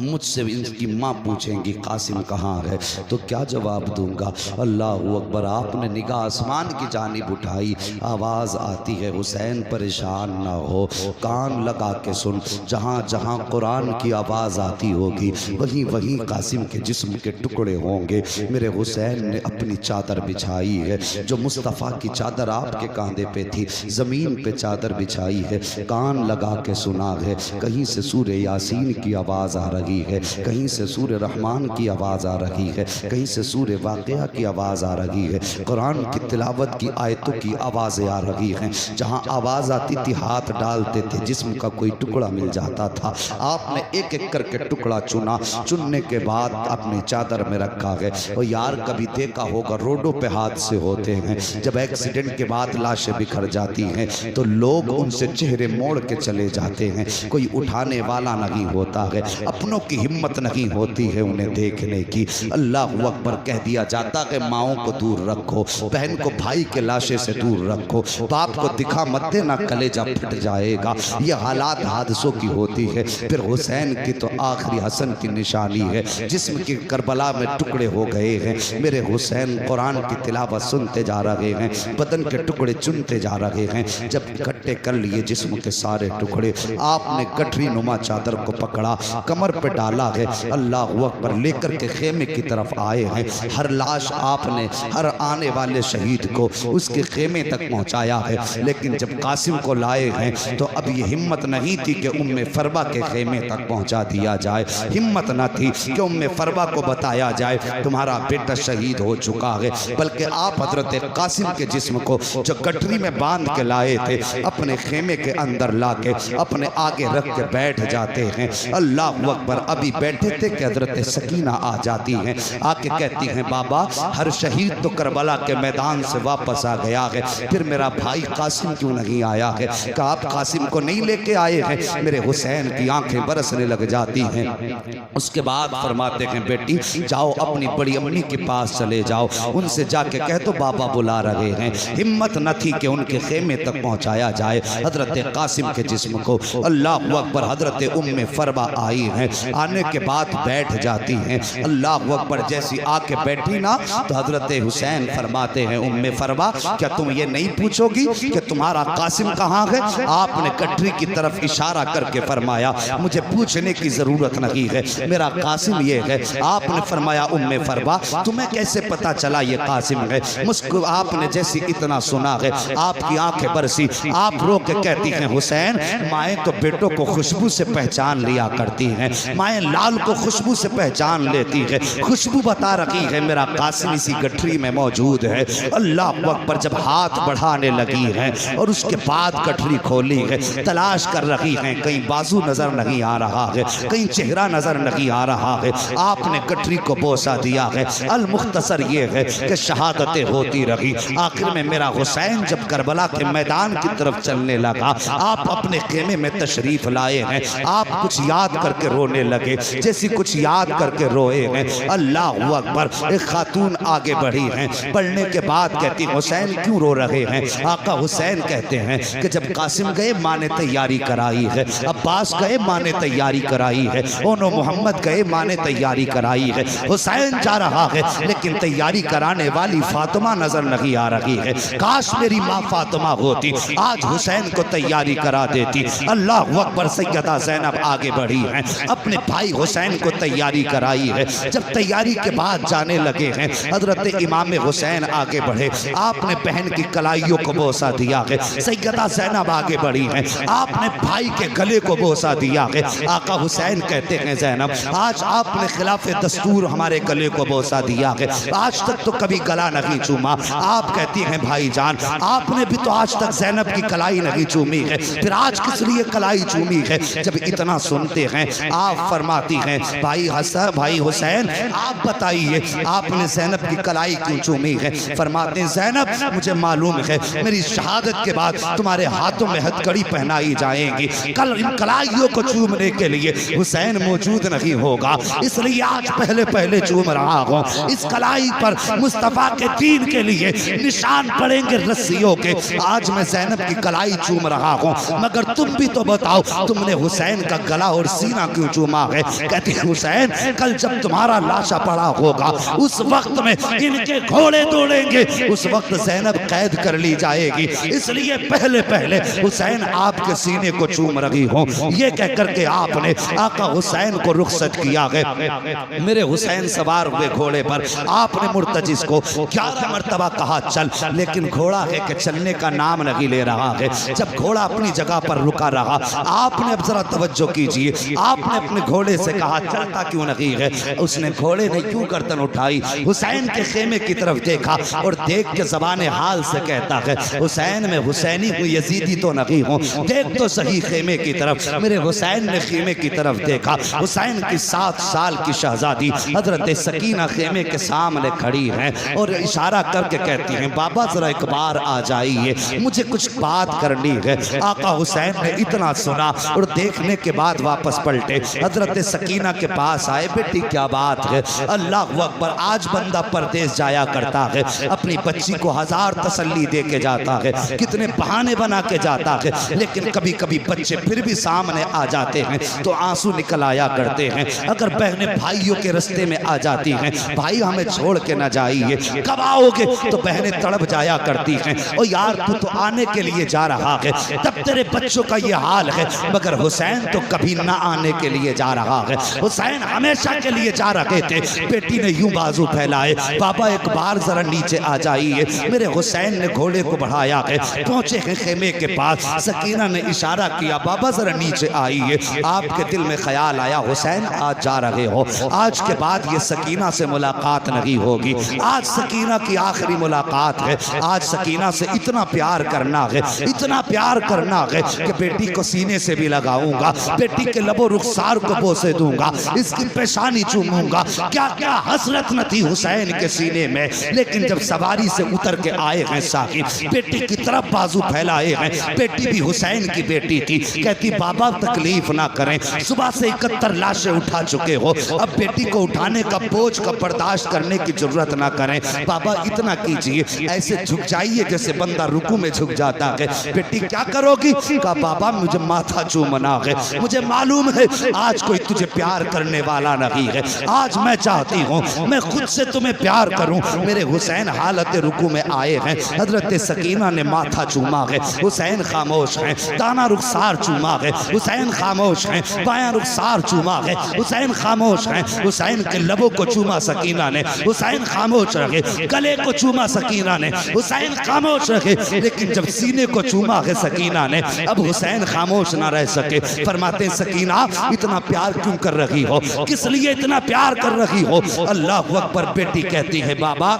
मुझसे इनकी माँ पूछेंगी कासिम कहाँ है तो क्या जवाब दूंगा। अल्लाह अकबर, आपने निगाह आसमान की जानिब उठाई, आवाज़ आती है हुसैन परेशान ना हो, कान लगा के सुन, जहाँ जहाँ कुरान की आवाज़ आती होगी वहीं वहीं कासिम के जिस्म के टुकड़े होंगे। मेरे हुसैन ने अपनी चादर बिछाई है, जो मुस्तफ़ा की चादर आपके कांधे पे थी, ज़मीन पे चादर बिछाई है, कान लगा के सुना है। कहीं से सूरे यासीन की आवाज़ आ रही है, कहीं से सूरे रहमान की आवाज़ आ रही है, कहीं से सूरे वाक़िया की आवाज़ आ रही है, कुरान की तिलावत की आयतों की आवाज़ें आ रही हैं। जहाँ आवाज़ आती थी हाथ डालते थे, जिस्म का कोई टुकड़ा मिल जाता था। आपने एक एक करके टुकड़ा चुना, चुनने के बाद अपनी चादर में रखा है। और यार कभी देखा होगा रोडों पे हादसे होते हैं, जब एक्सीडेंट के बाद लाशें बिखर जाती हैं तो लोग उनसे चेहरे मोड़ के चले जाते हैं, कोई उठाने वाला नहीं होता है, अपनों की हिम्मत नहीं होती है उन्हें देखने की। अल्लाह अकबर कह दिया जाता है माओं को दूर रखो, बहन को भाई के लाशे से दूर रखो, बाप को दिखा मत देना कलेजा फट जाएगा। ये हालात हादसों की होती है। फिर हुसैन की तो आखिरी हसन की निशानी है, जिस्म की करबला में टुकड़े हो गए हैं। मेरे हुसैन कुरान की तिलावत सुनते जा रहे हैं, बदन के टुकड़े चुनते जा रहे हैं। जब इकट्ठे कर लिए जिस्म के सारे टुकड़े, आपने गठरी नुमा चादर को पकड़ा, कमर पे डाला है, अल्लाह अकबर लेकर के खेमे की तरफ आए हैं। हर लाश आपने हर आने वाले शहीद को उसके खेमे तक पहुंचाया है। लेकिन जब कासिम को लाए हैं तो अब ये हिम्मत नहीं थी कि उम्मे फरबा के खेमे तक पहुंचा दिया जाए, हिम्मत न थी कि उम्मे फरबा को बताया जाए तुम्हारा बेटा शहीद हो चुका है, बल्कि आप हजरत कासिम के जिस्म को जो गठरी में बांध के लाए थे अपने खेमे के अंदर ला के अपने आगे रख के बैठ जाते हैं। अल्लाह अकबर, अभी बैठे थे कि हजरत सकीना आ जाती हैं, आके कहती हैं बाबा हर शहीद तो करबला के मैदान से वापस आ गया है, फिर मेरा भाई कासिम क्यों नहीं आया है? कि आप कासिम को नहीं लेके आए हैं? मेरे हुसैन की आंखें बरसने लग जाती हैं। उसके बाद फरमाते हैं बेटी जाओ अपनी बड़ी अम्मी के पास चले जाओ, उनसे जाके कह दो बाबा बुला रहे हैं। हिम्मत न थी कि उनके खेमे तक पहुंचाया जाए हजरत कासिम के जिस्म को। अल्लाह अकबर, हजरत उम्मे फरबा आई हैं, आने के बाद बैठ जाती हैं। अल्लाह अकबर, जैसी आके बैठी ना तो हजरत हुसैन फरमाते हैं उम्मे फरबा क्या तुम ये नहीं पूछोगी कि तुम्हारा कासिम कहाँ है? आपने गठरी की तरफ इशारा करके फरमाया मुझे पूछने की जरूरत नहीं है, मेरा कासिम ये है। आपने फरमाया उम्मे फरबा तुम्हें कैसे पता चला ये कासिम है? मुझको आपने जैसी इतना सुना है आपकी आंखें बरसी, आप रो के कहती हैं हुसैन माएँ तो बेटों को खुशबू से पहचान लिया करती हैं, माएँ लाल को खुशबू से पहचान लेती है, खुशबू बता रही है मेरा कासिम इसी गठरी में मौजूद है। अल्लाह अकबर, जब हाथ बढ़ाने लगी है और उसके बाद गठरी खोली है, तलाश कर रही है, कहीं बाजू नजर नहीं आ रहा है, कहीं चेहरा नजर नहीं आ रहा है। आपने गठरी को बोसा दिया है। अल मुख्तसर ये है कि शहादतें होती रही, आखिर में मेरा हुसैन जब करबला के मैदान की तरफ चलने लगा, आप अपने खेमे में तशरीफ लाए हैं, आप कुछ याद करके रोने लगे, जैसी कुछ याद याद करके रोए हैं। अल्लाह अकबर। एक खातून आगे बढ़ी हैं, पढ़ने के बाद कहती हुसैन क्यों रो रहे हैं? आका हुसैन कहते हैं कि जब कासिम गए माँ ने तैयारी कराई है, अब्बास गए माँ ने तैयारी कराई है, ओनो मोहम्मद गए माँ ने तैयारी कराई है। हुसैन जा रहा है लेकिन तैयारी कराने वाली फातिमा नजर नहीं आ रही है। काश मेरी माँ फातिमा होती, आज हुसैन को तैयारी करा देती। अल्लाह अकबर। सैयदा ज़ैनब आगे बढ़ी हैं, अपने भाई हुसैन को तैयारी कराई है। जब तैयारी के बाद जाने लगे हैं, हजरत इमाम हुसैन आगे बढ़े, आपने बहन की कलाइयों को बोसा दिया है। सैयदा ज़ैनब आगे बढ़ी हैं, आपने भाई के गले को बोसा दिया है। आका हुसैन कहते हैं ज़ैनब आज आपने खिलाफ दस्तूर हमारे गले को बोसा दिया है, आज तक तो कभी गला नहीं चूमा। आप कहती हैं भाईजान आपने भी तो आज तक ज़ैनब की कलाई नहीं चूमी है, फिर आज किस लिए कलाई चूमी है? जब इतना सुनते हैं आप फरमाती हैं भाई हसन भाई हुसैन आप बताइए आपने ज़ैनब की कलाई क्यों चूमी है? फरमाते हैं ज़ैनब मुझे मालूम है मेरी शहादत के बाद तुम्हारे हाथों में हथकड़ी पहनाई जाएगी, कल इन कलाइयों को चूमने के लिए हुसैन मौजूद नहीं होगा, इसलिए आज पहले पहले चूम रहा हूँ। इस कलाई पर मुस्तफ़ा के दीन के लिए निशान पड़ेंगे रस्सियों के, आज मैं ज़ैनब की कलाई चूम रहा हूँ। मगर तुम भी तो बताओ तुमने हुसैन का गला और सीना क्यों चूमा है? कहती हुसैन कल जब तुम्हारा लाशा पड़ा होगा उस वक्त में इनके घोड़े दौड़ेंगे, उस वक्त ज़ैनब कैद कर ली जाएगी, इसलिए पहले पहले हुसैन आपके सीने को चूम रही हूँ। ये कह करके आपने आका हुसैन को रुखसत किया है। मेरे हुसैन सवार हुए घोड़े पर, आपने मुर्तजिस को 11 मरतबा कहा चल, लेकिन घोड़ा है कि चलने का नाम नहीं ले रहा है। जब घोड़ा अपनी जगह पर रुका रहा, आपने अब जरा तवज्जो कीजिए, आपने अपने घोड़े से कहा चलता क्यों नहीं है? उसने घोड़े ने क्यों गर्दन उठाई, हुसैन के खेमे की तरफ देखा और देख के ज़बाने हाल से कहता है हुसैन में हुसैनी हूँ यजीदी तो नहीं हूँ, देख तो सही खेमे की तरफ। मेरे हुसैन ने खेमे की तरफ देखा, हुसैन की 7 साल की शहजादी हजरत सकीना खेमे के सामने खड़ी हैं और इशारा करके कहती हैं बाबा जरा एक बार आ जाइए, मुझे कुछ बात करनी है। आका हुसैन ने इतना सुना और देखने के बाद वापस पलटे, हजरत सकीना के पास आए, बेटी क्या बात है? अल्लाह अकबर। आज बंदा परदेश जाया करता है, अपनी बच्ची को 1000 तसल्ली दे के जाता है, कितने बहाने बना के जाता है, लेकिन कभी कभी बच्चे फिर भी सामने आ जाते हैं तो आंसू निकल आया करते हैं। अगर बहनें भाइयों के रास्ते में आ जाती हैं, भाई हमें छोड़ के ना जाइए, कब आओगे? तो बहनें तड़प जाया करती हैं, ओ यार तू तो आने के लिए जा रहा है, तब तेरे बच्चों का ये हाल है। मगर हुसैन तो कभी ना आने के लिए जा रहा है, हुसैन हमेशा के लिए जा रहे थे। बेटी ने यूं बाजू फैलाए, बाबा एक बार जरा नीचे आ जाइए। मेरे हुसैन ने घोड़े को बढ़ाया है, पहुंचे हैं खेमे के पास, सकीना ने इशारा किया बाबा जरा नीचे आइए। आपके दिल में ख्याल आया हुसैन आज जा रहे हो, आज के बाद ये सकीना से मुलाकात नहीं होगी, आज सकीना की आखिरी मुलाकात है। आज सकीना से इतना प्यार करना है, इतना प्यार करना है कि बेटी को सीने से भी लगाऊंगा, बेटी के लबो रुखसार को बोसे दूंगा, इसकी पेशानी चूमूंगा। क्या क्या हसरत न थी हुसैन के सीने में। लेकिन जब सवारी से उतर के आए हैं साहिब, बेटी की तरफ बाजू फैलाए हैं, बेटी भी हुसैन की बेटी थी, कहती बाबा तकलीफ ना करें, सुबह से 71 लाशें उठा चुके हो, अब बेटी को उठाने का बोझ का बर्दाश्त करने की जरूरत ना करें, बाबा इतना कीजिए, ऐसे झुक जाइए जैसे बंदा रुकू में झुक जाता है। बेटी क्या करोगी? कहा बाबा मुझे माथा चूमना है, मुझे मालूम है आज कोई तुझे प्यार करने वाला नहीं है, आज मैं चाहती हूँ मैं खुद से तुम्हें प्यार करूँ। मेरे हुसैन हालत रुकू में आए हैं, हजरत सकीना ने माथा चूमा है, हुसैन खामोश हैं, दाना रुखसार चूमा है, हुसैन खामोश हैं, बायां रुखसार चूमा है, हुसैन खामोश हैं, हुसैन के लबों को चूमा सकीना ने, हुसैन खामोश रहे, गले को चूमा सकीना ने, हुसैन खामोश रहे। लेकिन जब सीने को चूमा है सकीना ने, अब हुसैन खामोश ना रह सके। फरमाते सकीना इतना प्यार क्यों कर रही हो, किस लिए इतना प्यार कर रही हो? अल्लाह अकबर। बेटी कहती है बाबा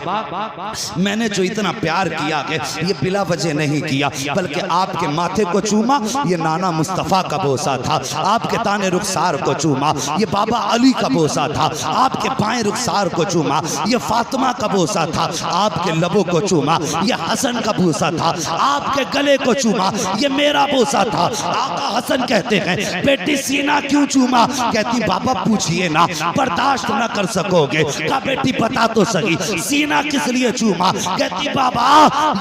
मैंने जो इतना प्यार किया है ये बिला वजह नहीं किया, बल्कि आपके माथे को चूमा ये नाना मुस्तफ़ा का बोसा था, आपके ताने रुखसार को चूमा ये बाबा अली का बोसा था, आपके बाएं रुखसार को चूमा ये फातिमा का बोसा था, आपके लबों को चूमा ये हसन का बोसा था, आपके गले को चूमा ये मेरा बोसा था। आका हसन कहते हैं बेटी सीना क्यों चूमा? कहती बाबा पूछे पूछिए ना, बर्दाश्त ना कर सकोगे। कहा बेटी बता तो सही, सीना किस लिए चूमा? कहती बाबा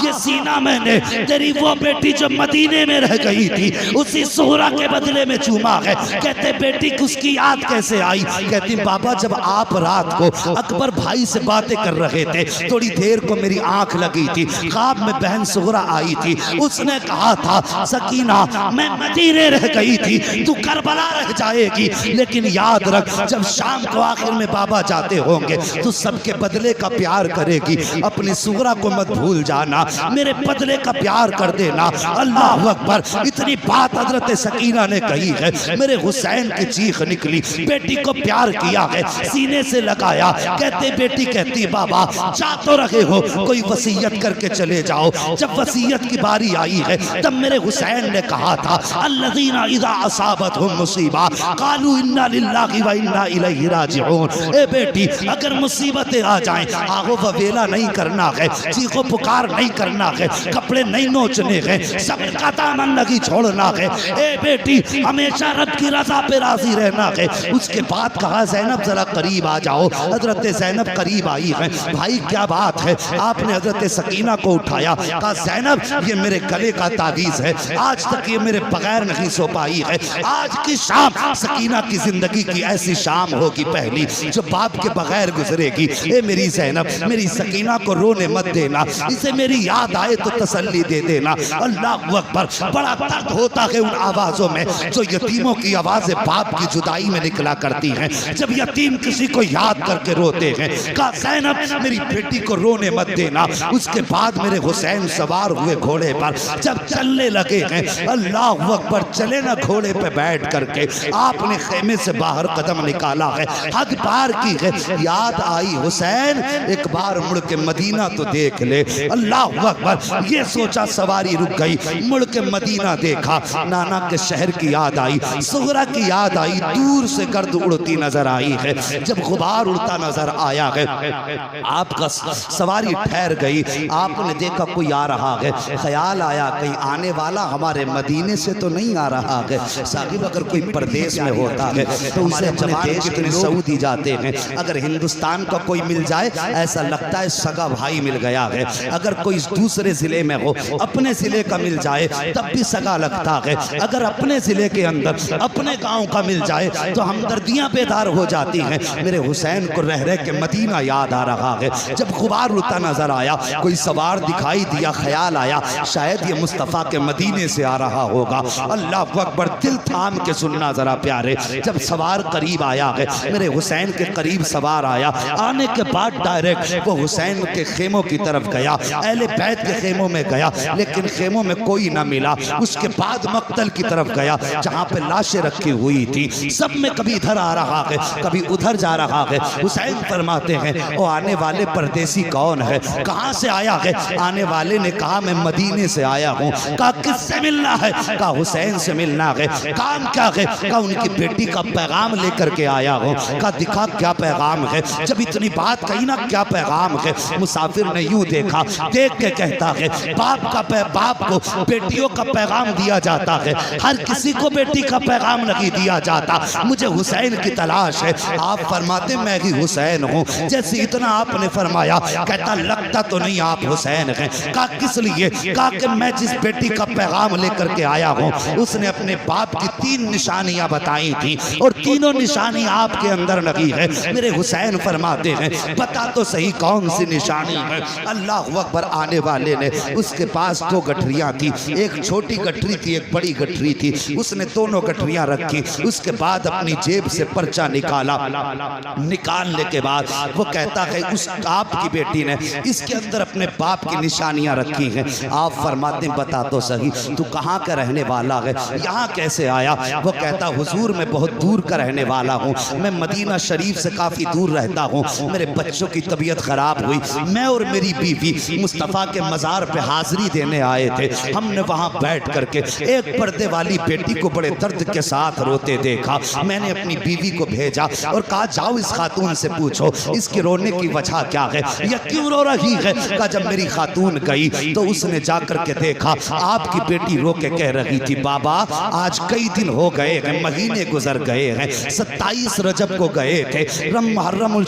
ये सीना मैंने तेरी वो बेटी जो मदीने में रह गई थी उसी सुहरा के बदले में चूमा है। कहते बेटी उसकी याद कैसे आई? कहती बाबा जब आप रात को अकबर भाई से बातें कर रहे थे, थोड़ी देर को मेरी आंख लगी थी, ख्वाब में बहन सुहरा आई थी, उसने कहा था सकीना मैं मदीने रह गई थी, तू करबला रह जाएगी, लेकिन याद रख जब शाम को आखिर में बाबा जाते होंगे तो सबके बदले का प्यार करेगी, अपनी सुहरा को मत भूल जाना, मेरे बदले का प्यार कर देना। अल्लाह अकबर। इतनी बात हजरत सकीना ने कही है, मेरे हुसैन की चीख निकली, बेटी को प्यार किया है, सीने से लगाया। कहते बेटी कहती बाबा जा तो रहे हो, कोई वसीयत करके चले जाओ। जब वसीयत की बारी आई है तब मेरे हुसैन ने कहा था अल्लज़ीना इज़ा असाबतहुम मुसीबा क़ालू इन्ना लिल्लाहि व इन्ना इलैहि राजिऊन। ए बेटी अगर मुसीबतें आ जाएं, आहो ववेला नहीं करना है, चीखो पुकार नहीं करना है, कपड़े नहीं नोचने हैं, सबका दामन नहीं छोड़ना है। ए बेटी हमेशा रब की रजा पे राजी रहना है। उसके बाद कहा ज़ैनब जरा करीब आ जाओ। हजरत ज़ैनब करीब आई है। भाई क्या बात है? आपने हजरत सकीना को उठाया, कहा ज़ैनब ये मेरे गले का तावीज़ है, आज तक ये मेरे बगैर नहीं सो पाई है। आज की शाम सकीना की जिंदगी की ऐसी शाम होगी पहली जो बाप के बगैर गुजरेगी। ए मेरी ज़ैनब मेरी सकीना को रोने मत देना, इसे मेरी याद आए तो तसल्ली दे देना। अल्लाह अकबर। बड़ा दर्द होता है उन आवाज़ों में जो यतीमों की आवाज़ें बाप की जुदाई में निकला करती हैं। जब यतीम किसी को याद करके रोते हैं, कहा ज़ैनब मेरी बेटी को रोने मत देना। उसके बाद मेरे हुसैन सवार हुए घोड़े पर, जब चलने लगे हैं, अल्लाह अकबर, चले ना घोड़े पे बैठ करके आपने खेमे से बाहर कदम निकाला है, हद पार की है, याद आई हुसैन एक बार मुड़ के मदीना तो देख ले। अल्लाह अकबर। ये सोचा सवारी रुक गई, मुड़ के मदीना देखा, नाना के शहर की याद आई, सुहरा की याद आई, दूर से गर्द उड़ती नजर आई है। जब गुबार उड़ता नजर आया है, आपका सवारी ठहर गई, आपने देखा कोई आ रहा है, ख्याल आया कहीं आने वाला हमारे मदीने से तो नहीं आ रहा है। साहिब अगर कोई प्रदेश में होता है तो उसे अपने देश के सऊदी जाते हैं, अगर हिंदुस्तान का कोई मिल जाए ऐसा लगता है सगा भाई मिल गया है। अगर कोई दूसरे जिले में हो, अपने जिले का मिल जाए तब भी सगा लगता है। अगर अपने जिले के अंदर अपने गांव का मिल जाए तो हमदर्दियां बेदार हो जाती हैं। मेरे हुसैन को रह रह के मदीना याद आ रहा है। जब गुबार उड़ता नजर आया, कोई सवार दिखाई दिया, ख्याल आया शायद ये मुस्तफ़ा के मदीने से आ रहा होगा। अल्लाह अकबर। दिल थाम के सुनना जरा प्यारे, जब सवार करीब आया है, मेरे हुसैन के करीब सवार आया, आने के बाद डायरेक्ट वो हुसैन के खेमों की तरफ गया, अहले बैत के खेमों में गया, लेकिन खेमों में कोई ना मिला। उसके बाद मक्तल की तरफ गया जहाँ पे लाशें रखी हुई थी, सब में कभी इधर आ रहा है कभी उधर जा रहा है। हुसैन फरमाते हैं वो आने वाले परदेसी कौन है, कहाँ से आया है? आने वाले ने कहा मैं मदीने से आया हूँ। कहा किससे मिलना है? कहा हुसैन से मिलना है। काम क्या है? कहा उनकी बेटी का पैगाम लेकर के आया हूँ। कहा दिखा क्या पैगाम है? जब इतनी बात कही ना क्या पैगाम है, मुसाफिर ने यूं देखा, देख के कहता है बाप को बेटियों का पैगाम दिया जाता है, हर किसी को बेटी का पैगाम नहीं दिया जाता, मुझे हुसैन की तलाश है। आप फरमाते मैं ही हुसैन हूँ। जैसे इतना आपने फरमाया, कहता लगता तो नहीं आप हुसैन हैं। कहा किस लिए? कहा कि मैं जिस बेटी का पैगाम लेकर के आया हूँ उसने अपने बाप की 3 निशानियां बताई थी और तीनों निशानी आपके अंदर लगी है। मेरे हुसैन फरमाते हैं बता तो सही कौन सी निशानी है? अल्लाह अकबर। आने वाले ने, उसके पास 2 गठरियां थी, एक छोटी गठरी थी एक बड़ी गठरी थी, उसने दोनों गठरियां रखी, उसके बाद अपनी जेब से पर्चा निकाला, निकालने के बाद वो कहता है उस आपकी बेटी ने इसके अंदर अपने बाप की निशानियां रखी हैं। आप फरमाते बता तो सही तू कहाँ का रहने वाला है, यहाँ कैसे आया? वो कहता हुजूर मैं बहुत दूर का रहने वाला हूँ, मैं मदीना शरीफ से काफ़ी दूर रहता हूँ, मेरे बच्चों की तबीयत ख़राब हुई, मैं और मेरी बीवी मुस्तफ़ा के मज़ार पे हाज़िरी देने आए थे, हमने वहाँ बैठ करके एक पर्दे वाली बेटी को बड़े दर्द के साथ रोते देखा। मैंने अपनी बीवी को भेजा और कहा जाओ इस खातून से पूछो इसके रोने की वजह क्या है, यह क्यों रो रही है? कहा जब मेरी खातून गई तो उसने जाकर के देखा आपकी बेटी रो के कह रही थी बाबा आज कई दिन हो गए हैं, महीने गुजर गए हैं, 27 रजब को गए थे। मुहर्रम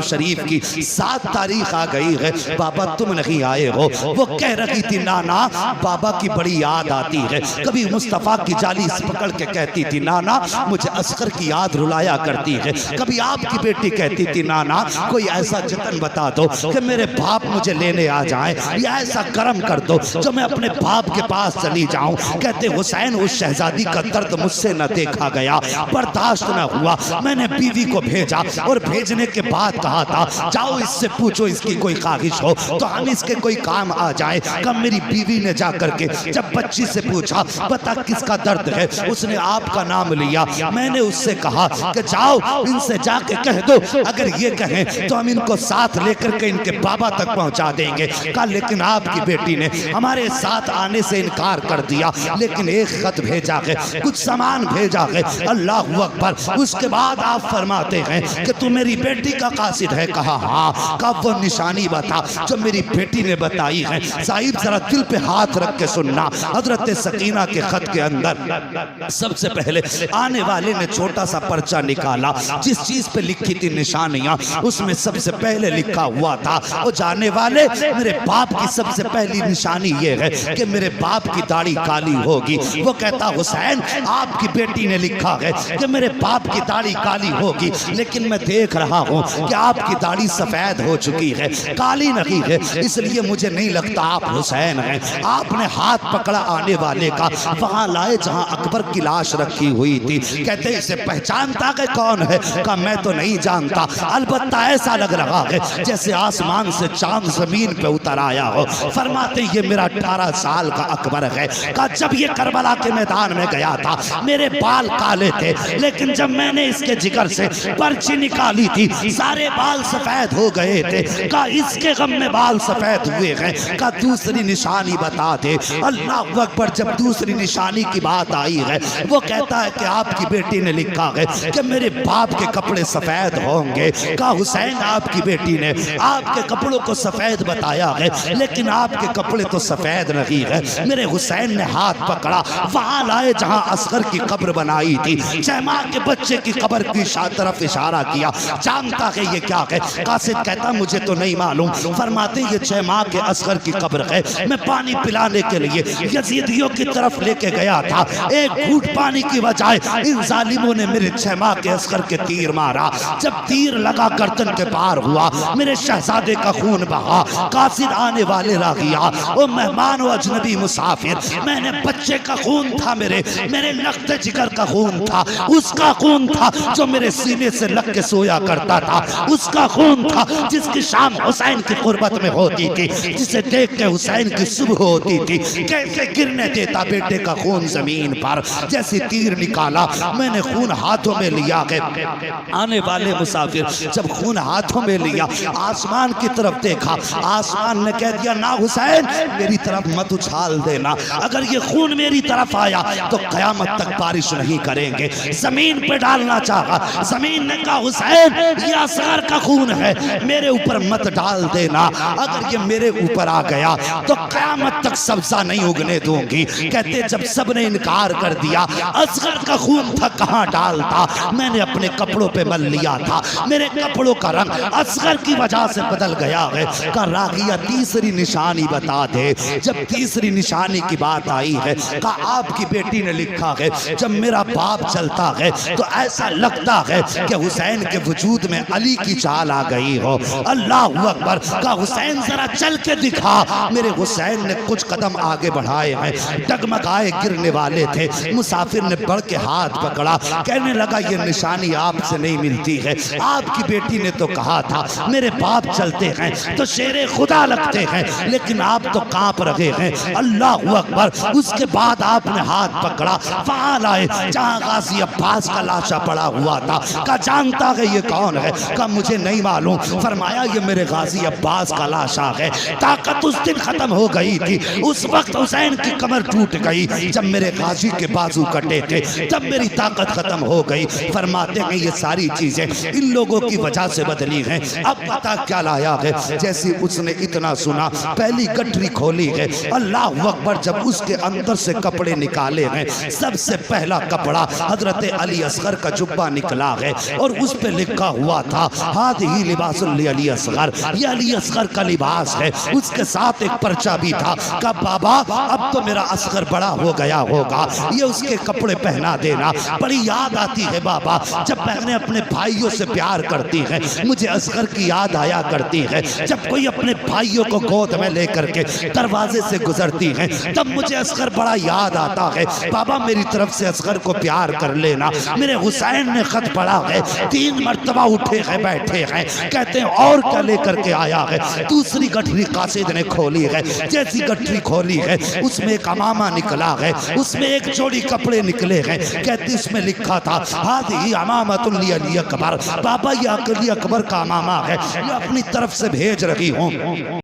शरीफ की 7 तारीख आ गई है, बाबा तुम नहीं आए हो। वो कह रही थी नाना बाबा की बड़ी याद आती है। कभी मुस्तफ़ा की जाली पकड़ के कहती थी नाना मुझे असगर की याद रुलाया करती है। कभी आपकी बेटी कहती थी नाना कोई ऐसा जतन बता दो कि मेरे बाप मुझे लेने आ जाएं, या ऐसा करम कर दो जो मैं अपने बाप के पास चली जाऊं। कहते हुसैन उस शहजादी का दर्द मुझसे न देखा गया, बर्दाश्त न हुआ। मैंने बीवी को भेजा और भेजने के बाद कहा था जाओ इससे पूछो इसकी कोई ख्वाहिश हो तो हम इसके कोई काम आ जाए। कब मेरी बीवी ने जाकर के जब बच्ची से पूछा बता किसका दर्द है, उसने आपका नाम लिया। मैंने उससे कहा कि जाओ इनसे जाके कह दो अगर ये कहें तो हम इनको साथ लेकर के इनके बाबा तक पहुंचा देंगे। कहा लेकिन आपकी बेटी ने हमारे साथ आने से इनकार कर दिया, लेकिन एक खत भेजा है, कुछ सामान भेजा है। अल्लाह अकबर। उसके बाद आप फरमाते हैं कि तू मेरी बेटी का कासिद है। कहा हाँ। कब वो निशानी बता जो मेरी बेटी ने बताई है। साहिब जरा दिल पे हाथ रख के सुनना। हजरत सकीना के खत के अंदर सबसे पहले आने वाले ने छोटा सा पर्चा निकाला, जिस चीज पे लिखी थी निशानियां, उसमें सबसे पहले लिखा हुआ था वो जाने वाले मेरे बाप की सबसे पहली निशानी ये है कि मेरे बाप की दाढ़ी काली होगी। वो कहता हुसैन आपकी बेटी ने लिखा है कि मेरे बाप की दाढ़ी काली होगी, लेकिन मैं देख रहा हूँ कि आपकी दाढ़ी सफेद हो चुकी है, काली नहीं है, इसलिए मुझे नहीं लगता आप हुसैन हैं। आपने हाथ पकड़ा आने वाले का, वहां लाए जहां अकबर की लाश रखी हुई थी। कहते इसे पहचानता है कौन है? का मैं तो नहीं जानता, अलबत्ता ऐसा लग रहा है जैसे आसमान से चांद जमीन पे उतर आया हो। फरमाते ये मेरा 18 साल का अकबर है। का जब ये करबला के मैदान में गया था मेरे बाल काले थे, लेकिन जब मैंने इसके जिगर से पर्ची निकाली थी सारे बाल सफेद हो गए थे। का इसके गम में बाल सफेद हुए हैं। का दूसरी निशानी बता दे। अल्लाह अकबर। जब दूसरी निशानी की बात आई है वो कहता है कि आपकी बेटी ने लिखा है कि मेरे बाप के कपड़े सफेद होंगे। का हुसैन आपकी बेटी ने आपके कपड़ों को सफेद बताया है, लेकिन आपके कपड़े तो सफेद नहीं है। मेरे हुसैन ने हाथ पकड़ा, वहां लाए जहां असगर की कब्र बनाई थी, चैमा के बच्चे की कब्र की तरफ इशारा किया। जानता है ये क्या है? कासिद कहता मुझे तो नहीं मालूम। फरमाते ये चैमा के असगर की कब्र है। मैं पानी पिलाने के लिए यजीदियों की तरफ लेके गया था, एक घूंट पानी की बजाय इन जालिमों ने मेरे चैमा के असगर के तीर मारा। जब तीर लगा गर्दन के पार हुआ, मेरे शहजादे का खून बहा। कासिद आने वाले रागिया ओ मेहमान व अजनबी मुसाफिर, मैंने बच्चे का खून था, मेरे लख्त जिगर का खून था, उसका खून था जो मेरे सीने से लग के सोया करता था, उसका खून था जिसकी शाम हुसैन की कुर्बत में होती थी, जिसे देख के हुसैन की सुबह होती थी। कैसे गिरने देता बेटे का खून जमीन पर। जैसे तीर निकाला मैंने खून हाथों में लिया है। आने वाले मुसाफिर जब खून हाथों में लिया आसमान की तरफ देखा, आसमान ने कह दिया ना हुसैन मेरी तरफ मत उछाल देना, अगर ये खून मेरी तरफ आया तो कयामत तक बारिश नहीं करेंगे। जमीन पे डालना चाहा, जमीन ने कहा हुसैन ये असगर का खून है, मेरे ऊपर मत डाल देना, अगर ये मेरे ऊपर आ गया तो कयामत तक सब्जा नहीं उगने दूंगी। कहते जब सबने इनकार कर दिया, असगर का खून था कहां डालता, मैंने अपने कपड़ों पे मल लिया था, मेरे कपड़ों का रंग असगर की वजह से बदल गया है। का रागिया तीसरी निशानी बता दे। जब तीसरी निशानी की बात आई है का आपकी बेटी ने लिखा है जब मेरा बाप चलता है तो ऐसा लगता है कि हुसैन के वजूद में अली की चाल आ गई हो। अल्लाह अकबर। का हुसैन जरा चल के दिखा। मेरे हुसैन ने कुछ कदम आगे बढ़ाए हैं, डगमगाए गिरने वाले थे। मुसाफिर ने बढ़ के हाथ पकड़ा, कहने लगा ये निशानी आपसे नहीं मिलती है, आपकी बेटी ने तो कहा था मेरे बाप चलते हैं तो शेरे खुदा लगते हैं, लेकिन आप तो कांप रहे हैं। अल्लाह अकबर। उसके बाद आपने हाथ पकड़ा, वहां लाए जहां गाजी अब्बास का लाशा पड़ा हुआ था। का जानता है ये कौन है? का मुझे नहीं मालूम। फरमाया ये मेरे गाजी अब्बास का लाशा है। ताकत उस दिन खत्म हो गई थी, उस वक्त हुसैन की कमर टूट गई जब मेरे गाजी के बाजू कटे थे, तब मेरी ताकत खत्म हो गई। फरमाते हैं ये सारी चीजें इन लोगों की वजह से बदली हैं। अब पता क्या लाया है? जैसे उसने इतना सुना पहली गठरी खोली है, अल्लाह अकबर। जब उसके अंदर से कपड़े निकाले हैं, सबसे पहला कपड़ा हजरत अली असगर का जुब्बा निकला है और उस पे लिखा हुआ था हादिही लिबासुल अली असगर, ये अली असगर का लिबास है। उसके साथ एक पर्चा भी था कि बाबा अब तो मेरा असगर बड़ा हो गया होगा, ये उसके कपड़े पहना देना। बड़ी याद आती है बाबा, जब बहनें अपने भाइयों से प्यार करती हैं, मुझे असगर की याद आया करती है। जब कोई अपने भाइयों को गोद में लेकर के दरवाजे से गुजरती है, तब मुझे असगर बड़ा याद आता है। बाबा मेरी तरफ से असगर को प्यार कर लेना। मेरे हुसैन ने खत पढ़ा है, 3 मर्तबा उठे हैं, बैठे हैं, कहते हैं और क्या लेकर के आया है। दूसरी गठरी कासिद ने खोली है, जैसी गठरी खोली है उसमें एक अमामा निकला है, उसमें एक जोड़ी कपड़े निकले हैं। कहती उसमें लिखा था हादिही अमामतुल अली अकबर, बाबा ये अली अकबर का अमामा है, ये अपनी तरफ से भेज रही हूँ।